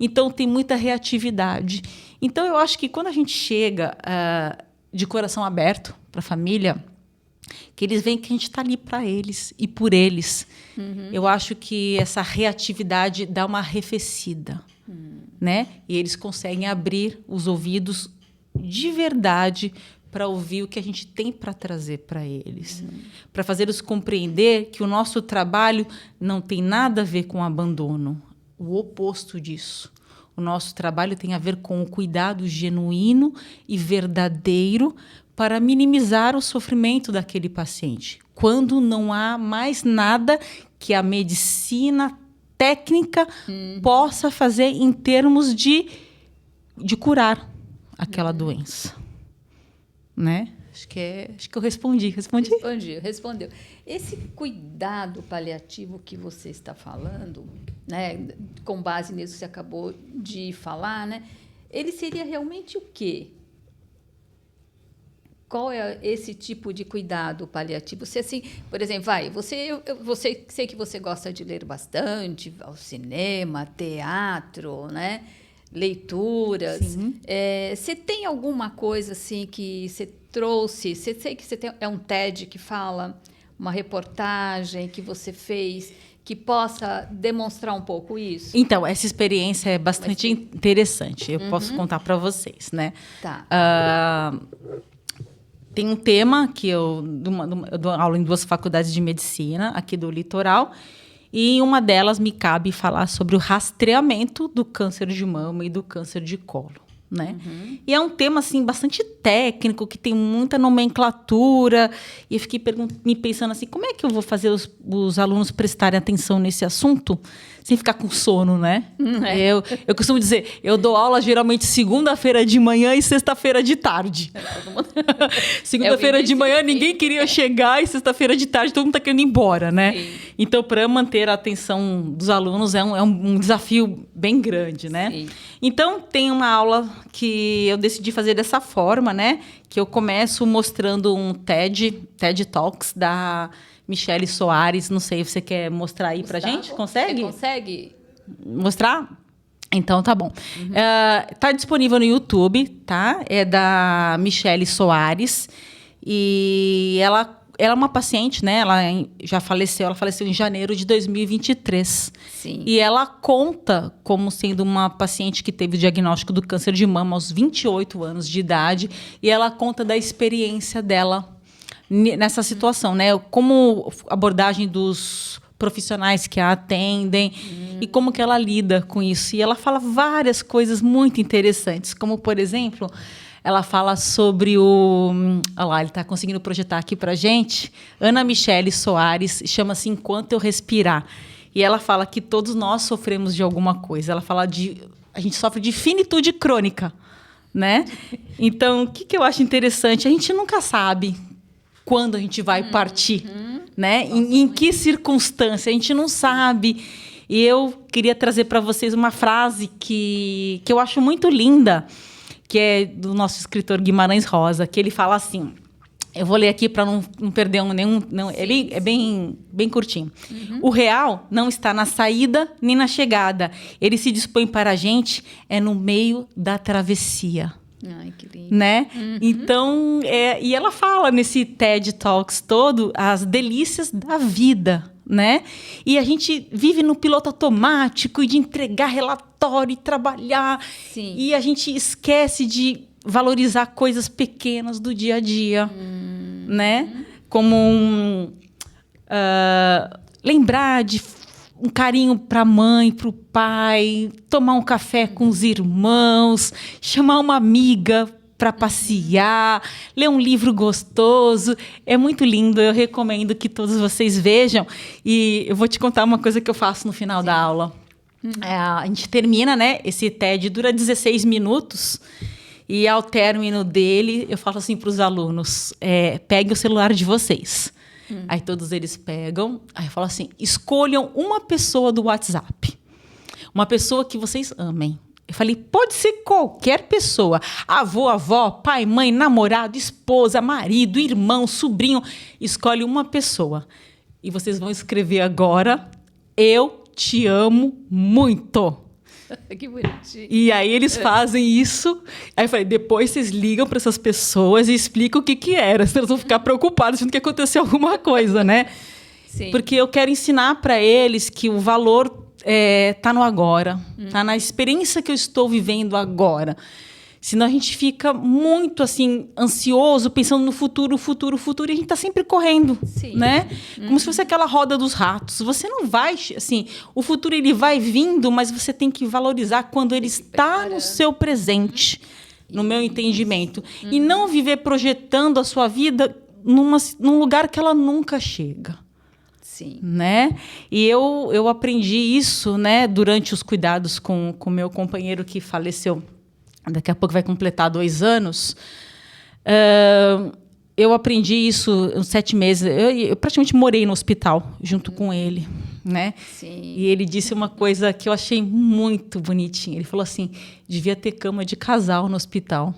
Então, tem muita reatividade. Então, eu acho que quando a gente chega de coração aberto para a família, que eles veem que a gente está ali para eles e por eles. Eu acho que essa reatividade dá uma arrefecida, né? E eles conseguem abrir os ouvidos de verdade para ouvir o que a gente tem para trazer para eles, para fazê-los compreender que o nosso trabalho não tem nada a ver com abandono, o oposto disso. O nosso trabalho tem a ver com o cuidado genuíno e verdadeiro para minimizar o sofrimento daquele paciente, quando não há mais nada que a medicina técnica possa fazer em termos de curar aquela doença. Né? Acho que eu respondi. Respondeu. Esse cuidado paliativo que você está falando, né, com base nisso que você acabou de falar, né, ele seria realmente o quê? Qual é esse tipo de cuidado paliativo? Você, assim, por exemplo, sei que você gosta de ler bastante, ao cinema, teatro, né? Leituras. Você tem alguma coisa assim que você trouxe? Sei que você tem um TED que fala, uma reportagem que você fez que possa demonstrar um pouco isso? Então, essa experiência é bastante interessante. Eu posso contar para vocês, né? Tá. Tem um tema que eu dou aula em 2 faculdades de medicina aqui do litoral, e em uma delas me cabe falar sobre o rastreamento do câncer de mama e do câncer de colo, né? E é um tema assim bastante técnico, que tem muita nomenclatura, e eu fiquei me pensando assim, como é que eu vou fazer os alunos prestarem atenção nesse assunto sem ficar com sono, né? Eu costumo dizer, eu dou aula geralmente segunda-feira de manhã e sexta-feira de tarde. Segunda-feira de manhã ninguém queria chegar, e sexta-feira de tarde todo mundo está querendo ir embora, né? Sim. Então, para manter a atenção dos alunos é um desafio bem grande, né? Sim. Então, tem uma aula que eu decidi fazer dessa forma, né? Que eu começo mostrando um TED Talks da Michele Soares. Não sei, você quer mostrar aí pra gente? Consegue? Você consegue? Mostrar? Então, tá bom. Tá disponível no YouTube, tá? É da Michele Soares. E ela é uma paciente, né? Ela já faleceu. Ela faleceu em janeiro de 2023. Sim. E ela conta como sendo uma paciente que teve o diagnóstico do câncer de mama aos 28 anos de idade. E ela conta da experiência dela nessa situação, né? Como a abordagem dos profissionais que a atendem e como que ela lida com isso. E ela fala várias coisas muito interessantes, como, por exemplo, ela fala sobre olha lá, ele está conseguindo projetar aqui para a gente. Ana Michele Soares, chama-se Enquanto Eu Respirar. E ela fala que todos nós sofremos de alguma coisa. Ela fala a gente sofre de finitude crônica, né? Então, o que eu acho interessante? A gente nunca sabe quando a gente vai partir, né? Em que circunstância? A gente não sabe. E eu queria trazer para vocês uma frase que eu acho muito linda, que é do nosso escritor Guimarães Rosa, que ele fala assim: Eu vou ler aqui para não perder nenhum. Não, é bem curtinho. O real não está na saída nem na chegada. Ele se dispõe para a gente no meio da travessia. Ai, que lindo. Né? Então, e ela fala nesse TED Talks todo as delícias da vida, né? E a gente vive no piloto automático e de entregar relatório e trabalhar. Sim. E a gente esquece de valorizar coisas pequenas do dia a dia, né? Como lembrar de um carinho para a mãe, para o pai, tomar um café com os irmãos, chamar uma amiga para passear, ler um livro gostoso. É muito lindo, eu recomendo que todos vocês vejam. E eu vou te contar uma coisa que eu faço no final da aula. A gente termina, né? Esse TED dura 16 minutos. E ao término dele, eu falo assim para os alunos, peguem o celular de vocês. Aí todos eles pegam, aí eu falo assim, escolham uma pessoa do WhatsApp. Uma pessoa que vocês amem. Eu falei, pode ser qualquer pessoa. Avô, avó, pai, mãe, namorado, esposa, marido, irmão, sobrinho. Escolhe uma pessoa. E vocês vão escrever agora, eu te amo muito. Que bonitinho. E aí eles fazem isso. Aí eu falei, depois vocês ligam para essas pessoas e explicam o que era. Senão eles vão ficar preocupados achando que aconteceu alguma coisa, né? Sim. Porque eu quero ensinar para eles que o valor tá no agora. Tá na experiência que eu estou vivendo agora. Senão a gente fica muito assim ansioso, pensando no futuro, e a gente está sempre correndo, Sim. né? Como se fosse aquela roda dos ratos. Você não vai, assim, o futuro ele vai vindo, mas você tem que valorizar quando ele está no seu presente, no meu entendimento, e não viver projetando a sua vida num lugar que ela nunca chega. Sim. Né? E eu aprendi isso, né, durante os cuidados com o meu companheiro que faleceu. Daqui a pouco vai completar 2 anos. Eu aprendi isso uns 7 meses. Eu praticamente morei no hospital junto com ele, né? Sim. E ele disse uma coisa que eu achei muito bonitinha. Ele falou assim, devia ter cama de casal no hospital.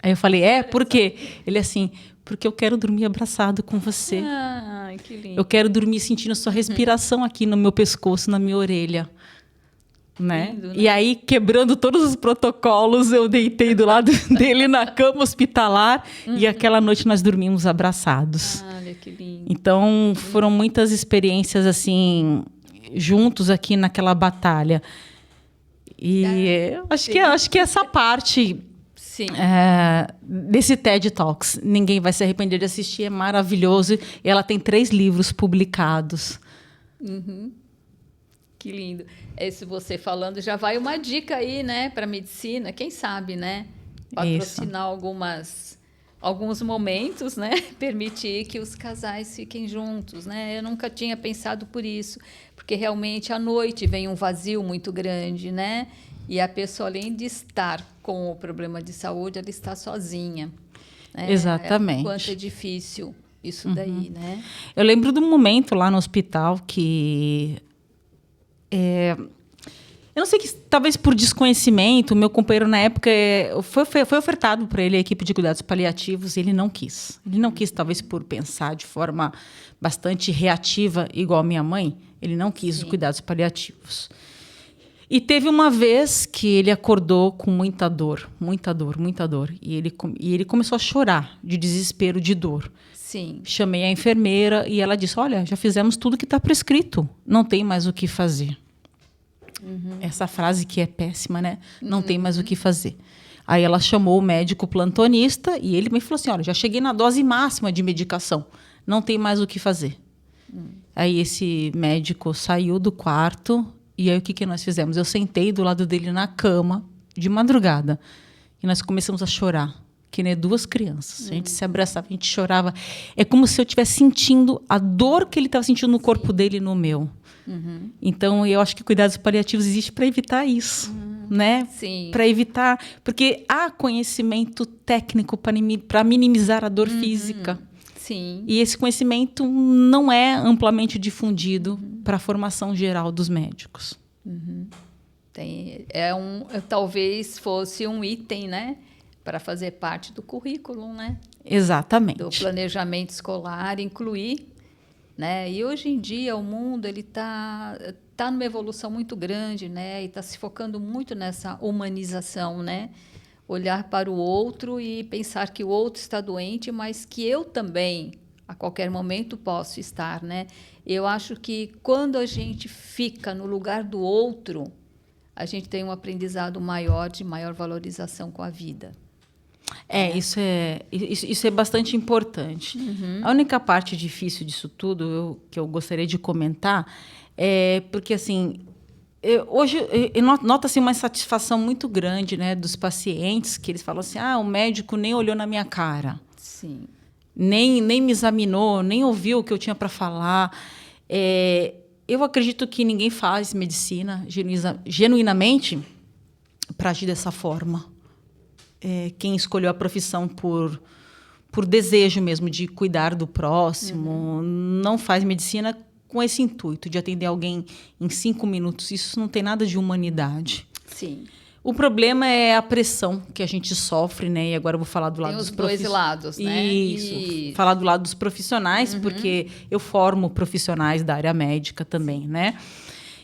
Aí eu falei, por quê? Ele assim, porque eu quero dormir abraçado com você. Ai, que lindo. Eu quero dormir sentindo sua respiração aqui no meu pescoço, na minha orelha. Né? Lindo, né? E aí, quebrando todos os protocolos, eu deitei do lado dele na cama hospitalar e aquela noite nós dormimos abraçados. Olha, que lindo. Então, foram muitas experiências assim, juntos aqui naquela batalha. E acho que essa parte Sim. desse TED Talks, ninguém vai se arrepender de assistir, é maravilhoso. E ela tem 3 livros publicados. Que lindo. Esse você falando, já vai uma dica aí, né, para medicina, quem sabe, né? Patrocinar alguns momentos, né? Permitir que os casais fiquem juntos, né? Eu nunca tinha pensado por isso, porque realmente à noite vem um vazio muito grande, né? E a pessoa, além de estar com o problema de saúde, ela está sozinha. Né? Exatamente. O quanto é difícil isso daí, né? Eu lembro de um momento lá no hospital que... eu não sei, que talvez por desconhecimento, o meu companheiro na época foi ofertado para ele a equipe de cuidados paliativos e ele não quis. Ele não quis, talvez por pensar de forma bastante reativa, igual a minha mãe, ele não quis os cuidados paliativos. E teve uma vez que ele acordou com muita dor, muita dor, muita dor. E ele começou a chorar de desespero, de dor. Sim. Chamei a enfermeira e ela disse, olha, já fizemos tudo que está prescrito, não tem mais o que fazer. Essa frase que é péssima, né? Não tem mais o que fazer. Aí ela chamou o médico plantonista e ele me falou assim, olha, já cheguei na dose máxima de medicação, não tem mais o que fazer. Aí esse médico saiu do quarto e aí o que nós fizemos? Eu sentei do lado dele na cama, de madrugada, e nós começamos a chorar, que nem 2 crianças. A gente se abraçava, a gente chorava. É como se eu estivesse sentindo a dor que ele estava sentindo no corpo dele e no meu. Então, eu acho que cuidados paliativos existe para evitar isso, né? Sim. Para evitar... Porque há conhecimento técnico para minimizar a dor física. Sim. E esse conhecimento não é amplamente difundido para a formação geral dos médicos. Talvez fosse um item, né? Para fazer parte do currículo, né? Exatamente. Do planejamento escolar, incluir, né? E hoje em dia o mundo ele tá numa evolução muito grande, né? E está se focando muito nessa humanização, né? Olhar para o outro e pensar que o outro está doente, mas que eu também, a qualquer momento, posso estar, né? Eu acho que quando a gente fica no lugar do outro, a gente tem um aprendizado maior, de maior valorização com a vida. Isso é bastante importante. A única parte difícil disso tudo, que eu gostaria de comentar, é porque, assim, hoje nota-se uma insatisfação muito grande, né, dos pacientes, que eles falam assim, o médico nem olhou na minha cara. Sim. Nem me examinou, nem ouviu o que eu tinha para falar. Eu acredito que ninguém faz medicina genuinamente para agir dessa forma. Quem escolheu a profissão por desejo mesmo de cuidar do próximo, não faz medicina com esse intuito de atender alguém em 5 minutos. Isso não tem nada de humanidade. Sim. O problema é a pressão que a gente sofre, né? E agora eu vou falar do lado dos profissionais. Tem os dois lados, né? Isso. Falar do lado dos profissionais, porque eu formo profissionais da área médica também, né?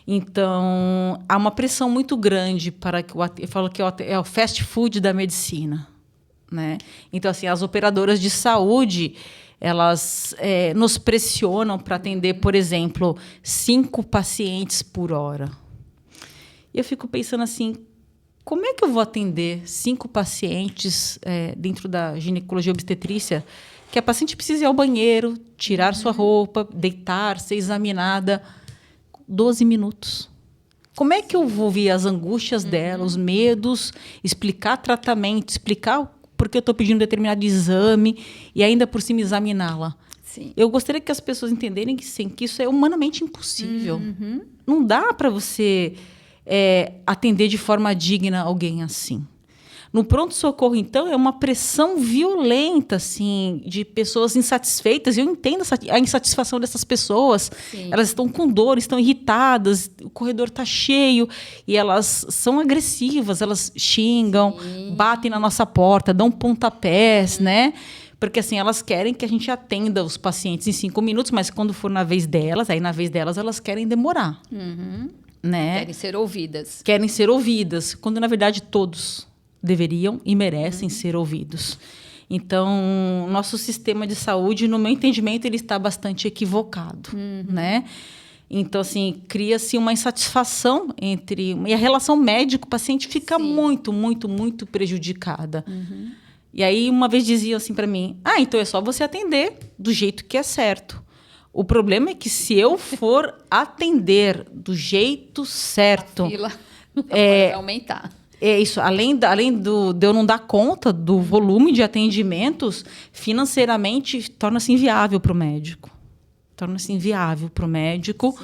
Então, há uma pressão muito grande para que eu falo que é o fast food da medicina, né? Então, assim, as operadoras de saúde, elas nos pressionam para atender, por exemplo, 5 pacientes por hora. E eu fico pensando assim, como é que eu vou atender 5 pacientes dentro da ginecologia obstetrícia, que a paciente precisa ir ao banheiro, tirar sua roupa, deitar, ser examinada, 12 minutos. Como é que eu vou ver as angústias dela, os medos, explicar tratamento, explicar por que eu estou pedindo determinado exame e ainda por cima examiná-la? Sim. Eu gostaria que as pessoas entenderem que isso é humanamente impossível. Não dá para você atender de forma digna alguém assim. No pronto-socorro, então, é uma pressão violenta, assim, de pessoas insatisfeitas. Eu entendo a insatisfação dessas pessoas. Sim. Elas estão com dor, estão irritadas, o corredor está cheio e elas são agressivas, elas xingam, batem na nossa porta, dão pontapés, né? Porque, assim, elas querem que a gente atenda os pacientes em 5 minutos, mas quando for na vez delas, elas querem demorar. Né? Querem ser ouvidas. Querem ser ouvidas, quando, na verdade, todos deveriam e merecem ser ouvidos. Então, nosso sistema de saúde, no meu entendimento, ele está bastante equivocado, né? Então, assim, cria-se uma insatisfação e a relação médico-paciente fica muito, muito, muito prejudicada. E aí, uma vez diziam assim para mim, então é só você atender do jeito que é certo. O problema é que se eu for atender do jeito certo... A fila vai aumentar. Isso, além de eu não dar conta do volume de atendimentos, financeiramente torna-se inviável para o médico. Torna-se inviável para o médico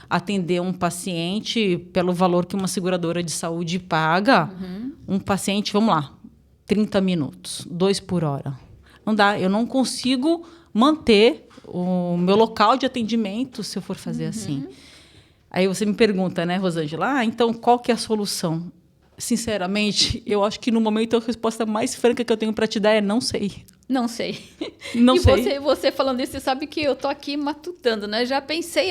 atender um paciente pelo valor que uma seguradora de saúde paga. Um paciente, vamos lá, 30 minutos, 2 por hora. Não dá, eu não consigo manter o meu local de atendimento se eu for fazer assim. Aí você me pergunta, né, Rosângela, então qual que é a solução? Sinceramente, eu acho que no momento a resposta mais franca que eu tenho para te dar é não sei. Não sei. Não sei. E você falando isso, você sabe que eu tô aqui matutando, né? Já pensei,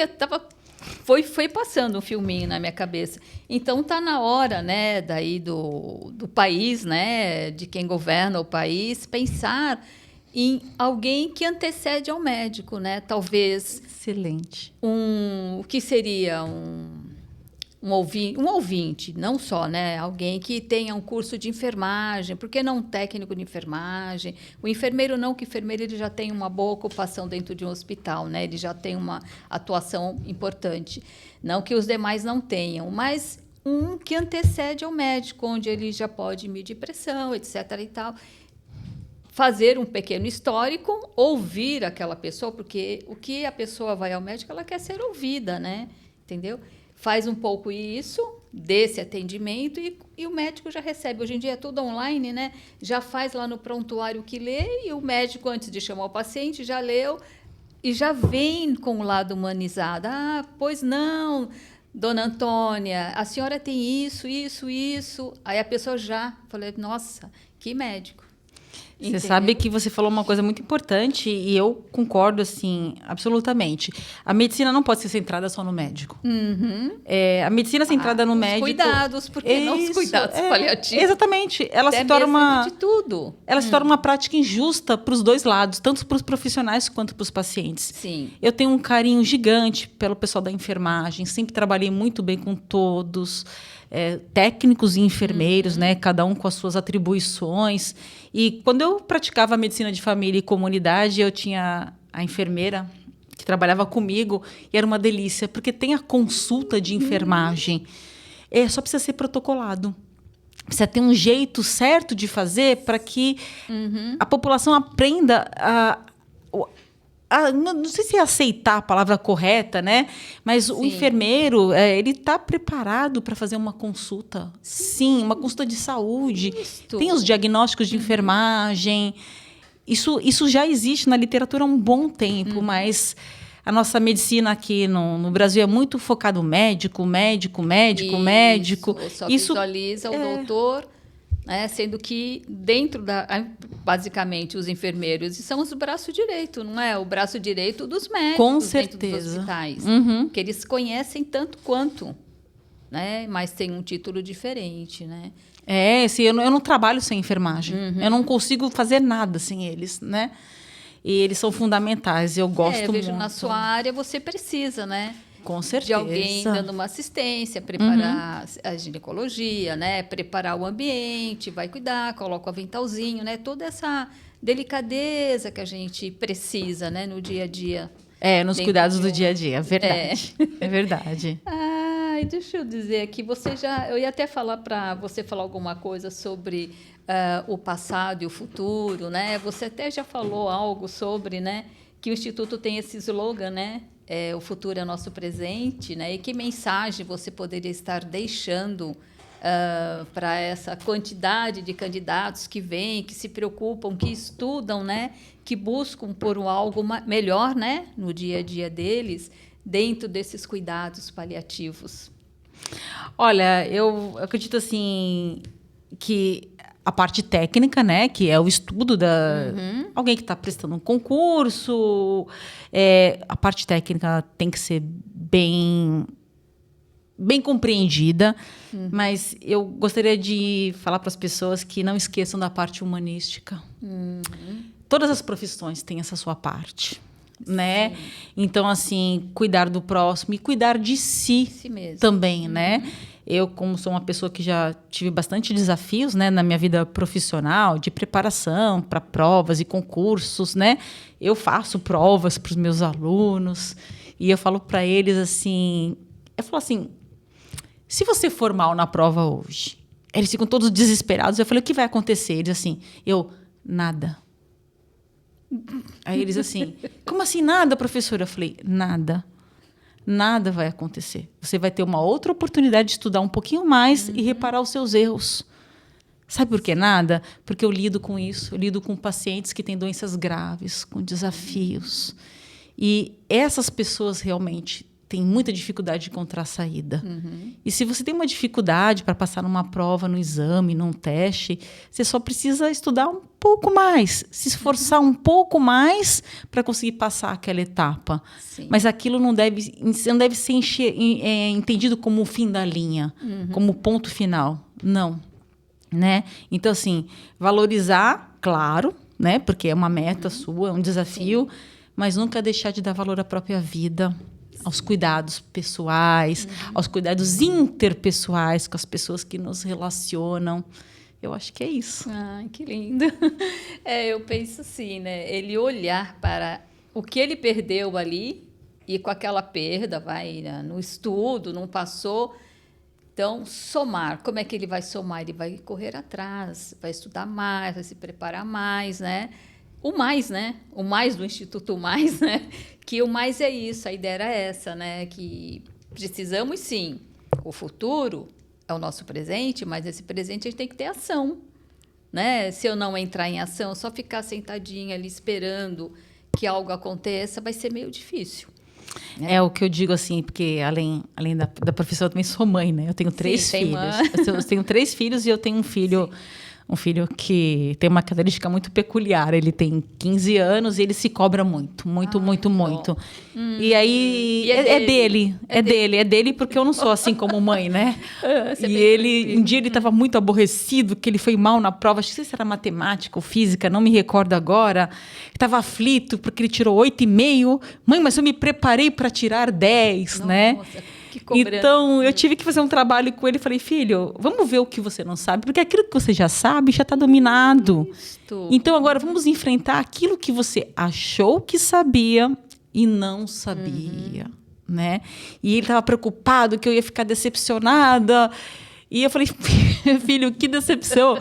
foi passando um filminho na minha cabeça. Então tá na hora, né, daí do país, né, de quem governa o país, pensar em alguém que antecede ao médico, né? Talvez excelente. O que seria um ouvinte, não só, né? Alguém que tenha um curso de enfermagem, por que não um técnico de enfermagem? O enfermeiro não, que o enfermeiro ele já tem uma boa ocupação dentro de um hospital, né? Ele já tem uma atuação importante. Não que os demais não tenham, mas um que antecede ao médico, onde ele já pode medir pressão, etc. e tal. Fazer um pequeno histórico, ouvir aquela pessoa, porque o que a pessoa vai ao médico, ela quer ser ouvida, né? Entendeu? Faz um pouco isso, desse atendimento, e o médico já recebe. Hoje em dia é tudo online, né? Já faz lá no prontuário o que lê, e o médico, antes de chamar o paciente, já leu e já vem com o lado humanizado. Pois não, dona Antônia, a senhora tem isso, isso, isso. Aí a pessoa já... Falei, nossa, que médico. Você sabe que você falou uma coisa muito importante e eu concordo, assim, absolutamente. A medicina não pode ser centrada só no médico. A medicina centrada no médico... Os cuidados, porque não os cuidados paliativos. Exatamente. Ela até se torna uma... de tudo. Ela se torna uma prática injusta para os dois lados, tanto para os profissionais quanto para os pacientes. Sim. Eu tenho um carinho gigante pelo pessoal da enfermagem, sempre trabalhei muito bem com todos, técnicos e enfermeiros, né, cada um com as suas atribuições. E quando eu praticava medicina de família e comunidade, eu tinha a enfermeira que trabalhava comigo e era uma delícia, porque tem a consulta de enfermagem. Só precisa ser protocolado. Precisa ter um jeito certo de fazer para que a população aprenda não sei se é aceitar a palavra correta, né? Mas o enfermeiro, ele está preparado para fazer uma consulta. Sim, uma consulta de saúde. Isso. Tem os diagnósticos de enfermagem. Isso já existe na literatura há um bom tempo, mas a nossa medicina aqui no Brasil é muito focada no médico. Só visualiza o doutor... sendo que basicamente, os enfermeiros são os braços direitos, não é? O braço direito dos médicos. Com certeza. Dentro dos hospitais. Que eles conhecem tanto quanto, né? Mas tem um título diferente, né? Eu não trabalho sem enfermagem. Eu não consigo fazer nada sem eles, né? E eles são fundamentais. Eu gosto muito. Eu vejo na sua área, você precisa, né? Com certeza. De alguém dando uma assistência, preparar a ginecologia, né? Preparar o ambiente, vai cuidar, coloca o aventalzinho, né? Toda essa delicadeza que a gente precisa, né? No dia a dia. Nos cuidados do dia a dia, é verdade. É verdade. Ai, deixa eu dizer aqui, eu ia até falar para você falar alguma coisa sobre o passado e o futuro, né? Você até já falou algo sobre, né? Que o Instituto tem esse slogan, né? O futuro é nosso presente, né? E que mensagem você poderia estar deixando para essa quantidade de candidatos que vêm, que se preocupam, que estudam, né? Que buscam por algo melhor, né? No dia a dia deles, dentro desses cuidados paliativos? Olha, eu acredito assim que a parte técnica, né, que é o estudo da alguém que está prestando um concurso, a parte técnica tem que ser bem compreendida, mas eu gostaria de falar para as pessoas que não esqueçam da parte humanística. Todas as profissões têm essa sua parte, né? Sim. Então, assim, cuidar do próximo e cuidar de si mesmo. Também, né? Eu, como sou uma pessoa que já tive bastante desafios, né, na minha vida profissional, de preparação para provas e concursos, né? Eu faço provas para os meus alunos e eu falo para eles assim... Eu falo assim, se você for mal na prova hoje, eles ficam todos desesperados. Eu falei, o que vai acontecer? Eles assim, nada. Aí eles assim, como assim nada, professora? Eu falei, nada. Nada vai acontecer. Você vai ter uma outra oportunidade de estudar um pouquinho mais e reparar os seus erros. Sabe por que nada? Porque eu lido com isso. Eu lido com pacientes que têm doenças graves, com desafios. E essas pessoas realmente têm muita dificuldade de encontrar saída. E se você tem uma dificuldade para passar numa prova, no exame, num teste, você só precisa estudar um pouco mais, se esforçar um pouco mais para conseguir passar aquela etapa. Sim. Mas aquilo não deve ser entendido como o fim da linha, como o ponto final. Não. Né? Então, assim, valorizar, claro, né? Porque é uma meta sua, é um desafio, mas nunca deixar de dar valor à própria vida, aos cuidados pessoais, aos cuidados interpessoais com as pessoas que nos relacionam. Eu acho que é isso. Ai, que lindo. Eu penso assim, né? Ele olhar para o que ele perdeu ali e com aquela perda, no estudo, não passou. Então, somar. Como é que ele vai somar? Ele vai correr atrás, vai estudar mais, vai se preparar mais, né? O mais, né? O mais do Instituto Mais, né? Que o mais é isso, a ideia era essa, né? Que precisamos, sim. O futuro é o nosso presente, mas esse presente a gente tem que ter ação, né? Se eu não entrar em ação, só ficar sentadinha ali esperando que algo aconteça, vai ser meio difícil. É o que eu digo assim, porque além da profissão, eu também sou mãe, né? Eu tenho 3 filhos. Eu tenho 3 filhos e eu tenho um filho Um filho que tem uma característica muito peculiar. Ele tem 15 anos e ele se cobra muito, muito, muito, muito. E aí, E é dele. é dele porque eu não sou assim como mãe, né? Você E bem ele, tranquilo. um dia ele estava muito aborrecido, que ele foi mal na prova, acho que não sei se era matemática ou física, não me recordo agora. Estava aflito porque ele tirou 8,5. Mãe, mas eu me preparei para tirar 10, né? Nossa, que cobrança. Então, eu tive que fazer um trabalho com ele. Falei, filho, vamos ver o que você não sabe, porque aquilo que você já sabe já está dominado. Isto. Então, agora vamos enfrentar aquilo que você achou que sabia e não sabia, né? E ele estava preocupado que eu ia ficar decepcionada. E eu falei, filho, que decepção.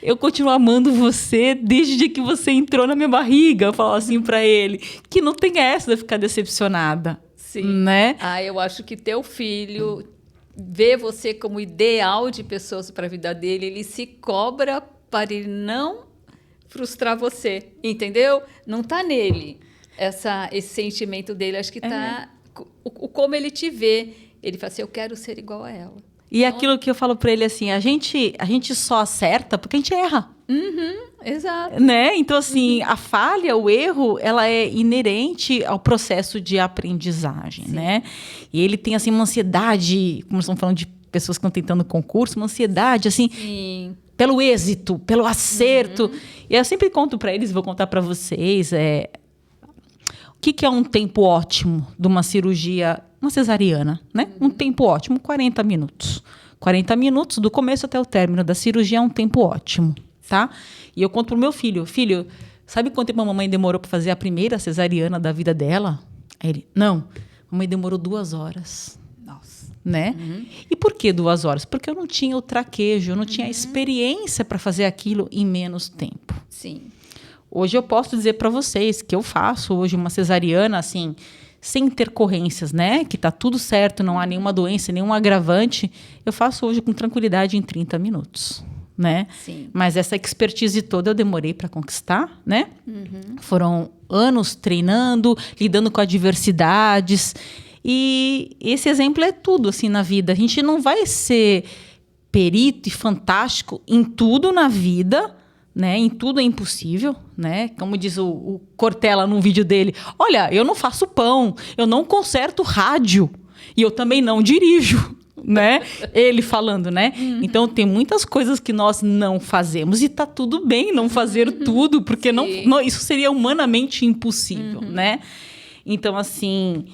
Eu continuo amando você desde o dia que você entrou na minha barriga. Eu falo assim para ele, que não tem essa de eu ficar decepcionada. Sim. Né? Eu acho que teu filho vê você como ideal de pessoas para a vida dele, ele se cobra para ele não frustrar você, entendeu? Não tá nele esse sentimento dele, acho que tá como ele te vê. Ele fala assim, eu quero ser igual a ela. E aquilo que eu falo para ele assim, a gente só acerta porque a gente erra. Exato. Né? Então, assim, a falha, o erro, ela é inerente ao processo de aprendizagem, né? E ele tem, assim, uma ansiedade, como estamos falando de pessoas que estão tentando concurso, uma ansiedade, assim, Sim. pelo êxito, pelo acerto. E eu sempre conto para eles, vou contar para vocês, o que é um tempo ótimo de uma cirurgia, uma cesariana, né? Um tempo ótimo, 40 minutos. 40 minutos, do começo até o término da cirurgia, é um tempo ótimo, tá? E eu conto pro meu filho, sabe quanto tempo a mamãe demorou para fazer a primeira cesariana da vida dela? Aí ele, não, a mamãe demorou 2 horas. Nossa. Né? E por que 2 horas? Porque eu não tinha o traquejo, eu não tinha a experiência para fazer aquilo em menos tempo. Sim. Hoje eu posso dizer para vocês que eu faço hoje uma cesariana, assim, sem intercorrências, né? Que tá tudo certo, não há nenhuma doença, nenhum agravante. Eu faço hoje com tranquilidade em 30 minutos, né? Sim. Mas essa expertise toda eu demorei para conquistar, né? Foram anos treinando, lidando com adversidades. E esse exemplo é tudo, assim, na vida. A gente não vai ser perito e fantástico em tudo na vida, né? Em tudo é impossível, né? Como diz o Cortella num vídeo dele. Olha, eu não faço pão, eu não conserto rádio e eu também não dirijo, né? Ele falando, né? Então, tem muitas coisas que nós não fazemos e tá tudo bem não fazer tudo, porque não, isso seria humanamente impossível, né? Então, assim,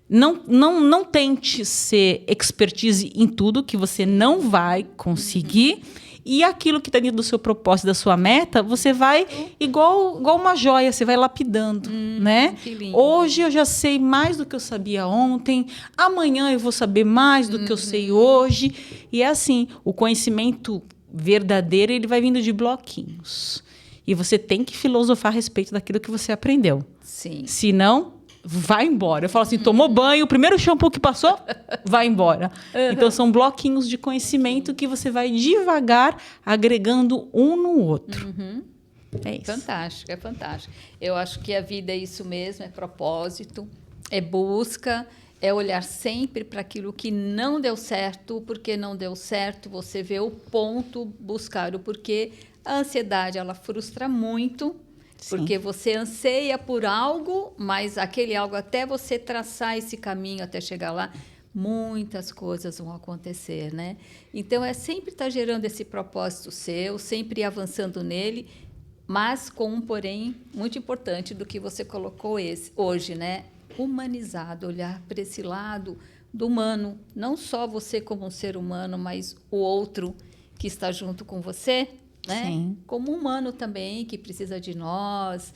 não tente ser expertise em tudo que você não vai conseguir. E aquilo que está dentro do seu propósito, da sua meta, você vai, igual uma joia, você vai lapidando, né? Que lindo. Hoje eu já sei mais do que eu sabia ontem, amanhã eu vou saber mais do que eu sei hoje. E é assim, o conhecimento verdadeiro, ele vai vindo de bloquinhos. E você tem que filosofar a respeito daquilo que você aprendeu. Sim. Senão, vai embora. Eu falo assim, tomou banho, o primeiro shampoo que passou, vai embora. Então, são bloquinhos de conhecimento que você vai devagar agregando um no outro. É isso. Fantástico, é fantástico. Eu acho que a vida é isso mesmo, é propósito, é busca, é olhar sempre para aquilo que não deu certo, porque não deu certo, você vê o ponto, buscar o porquê. A ansiedade, ela frustra muito, porque você anseia por algo, mas aquele algo, até você traçar esse caminho, até chegar lá, muitas coisas vão acontecer, né? Então, é sempre estar gerando esse propósito seu, sempre ir avançando nele, mas com um porém muito importante do que você colocou hoje, né? Humanizado, olhar para esse lado do humano, não só você como um ser humano, mas o outro que está junto com você, né? Sim. Como humano também, que precisa de nós,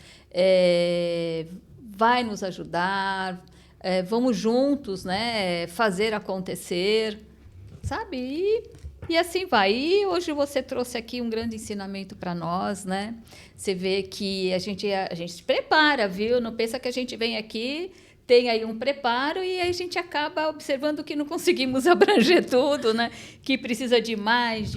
vai nos ajudar, vamos juntos, né? Fazer acontecer, sabe? E assim vai. E hoje você trouxe aqui um grande ensinamento para nós, né? Você vê que a gente se prepara, viu? Não pensa que a gente vem aqui, tem aí um preparo e aí a gente acaba observando que não conseguimos abranger tudo, né? Que precisa de mais,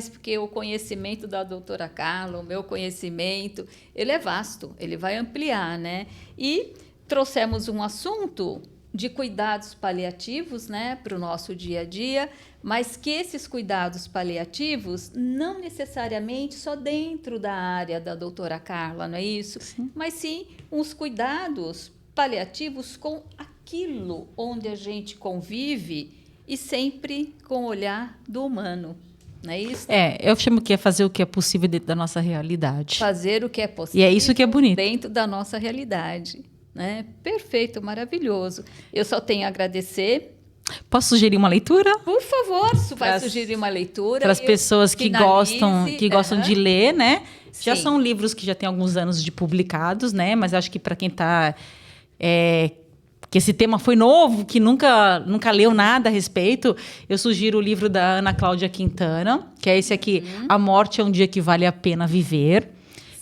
porque o conhecimento da doutora Carla, o meu conhecimento, ele é vasto, ele vai ampliar, né? E trouxemos um assunto de cuidados paliativos, né, para o nosso dia a dia, mas que esses cuidados paliativos não necessariamente só dentro da área da doutora Carla, não é isso? Sim. Mas sim uns cuidados paliativos com aquilo onde a gente convive e sempre com o olhar do humano, não é isso? Eu chamo que é fazer o que é possível dentro da nossa realidade. Fazer o que é possível. E é isso que é bonito. Dentro da nossa realidade. Né? Perfeito, maravilhoso. Eu só tenho a agradecer. Posso sugerir uma leitura? Por favor, vai sugerir uma leitura. Para as pessoas que gostam de ler, né? Sim. Já são livros que já têm alguns anos de publicados, né? Mas acho que para quem está... que esse tema foi novo, que nunca leu nada a respeito, eu sugiro o livro da Ana Cláudia Quintana, que é esse aqui, A Morte é um Dia que Vale a Pena Viver.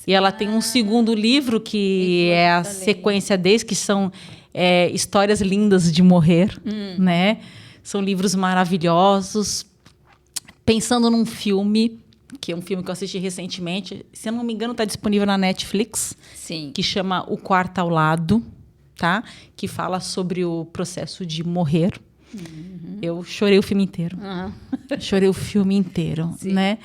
E ela tem um segundo livro, que é a sequência desse, que são Histórias Lindas de Morrer, né? São livros maravilhosos. Pensando num filme, que é um filme que eu assisti recentemente, se eu não me engano, está disponível na Netflix, Sim. que chama O Quarto ao Lado, tá? Que fala sobre o processo de morrer. Eu chorei o filme inteiro. Chorei o filme inteiro, Sim. né?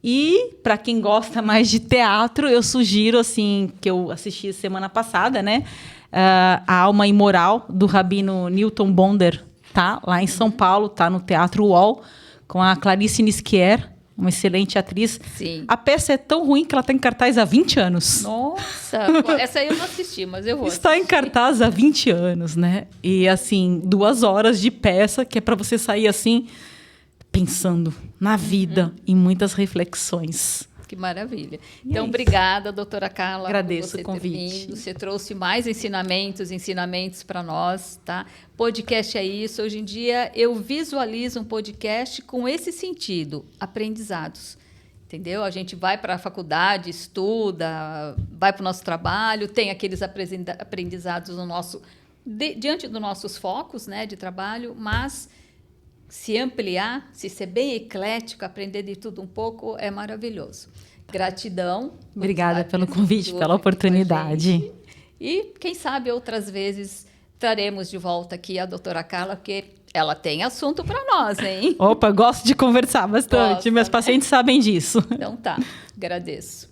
E, para quem gosta mais de teatro, eu sugiro, assim, que eu assisti semana passada, né? A Alma Imoral, do Rabino Newton Bonder, tá? Lá em São Paulo, tá no Teatro UOL, com a Clarice Nisquier, uma excelente atriz. Sim. A peça é tão ruim que ela está em cartaz há 20 anos. Nossa! Essa aí eu não assisti, mas eu vou Está assistir. em cartaz há 20 anos, né? E, assim, 2 horas de peça, que é para você sair, assim, pensando na vida e muitas reflexões. Que maravilha. Então, obrigada, doutora Carla. Agradeço por você o convite. ter vindo. Você trouxe mais ensinamentos para nós, tá? Podcast é isso. Hoje em dia, eu visualizo um podcast com esse sentido, aprendizados. Entendeu? A gente vai para a faculdade, estuda, vai para o nosso trabalho, tem aqueles aprendizados no diante dos nossos focos, né, de trabalho, mas se ampliar, se ser bem eclético, aprender de tudo um pouco, é maravilhoso. Gratidão. Obrigada pelo convite, pela oportunidade. E, quem sabe, outras vezes traremos de volta aqui a doutora Carla, porque ela tem assunto para nós, hein? Opa, gosto de conversar bastante. Gosta, Meus né? pacientes sabem disso. Então tá, agradeço.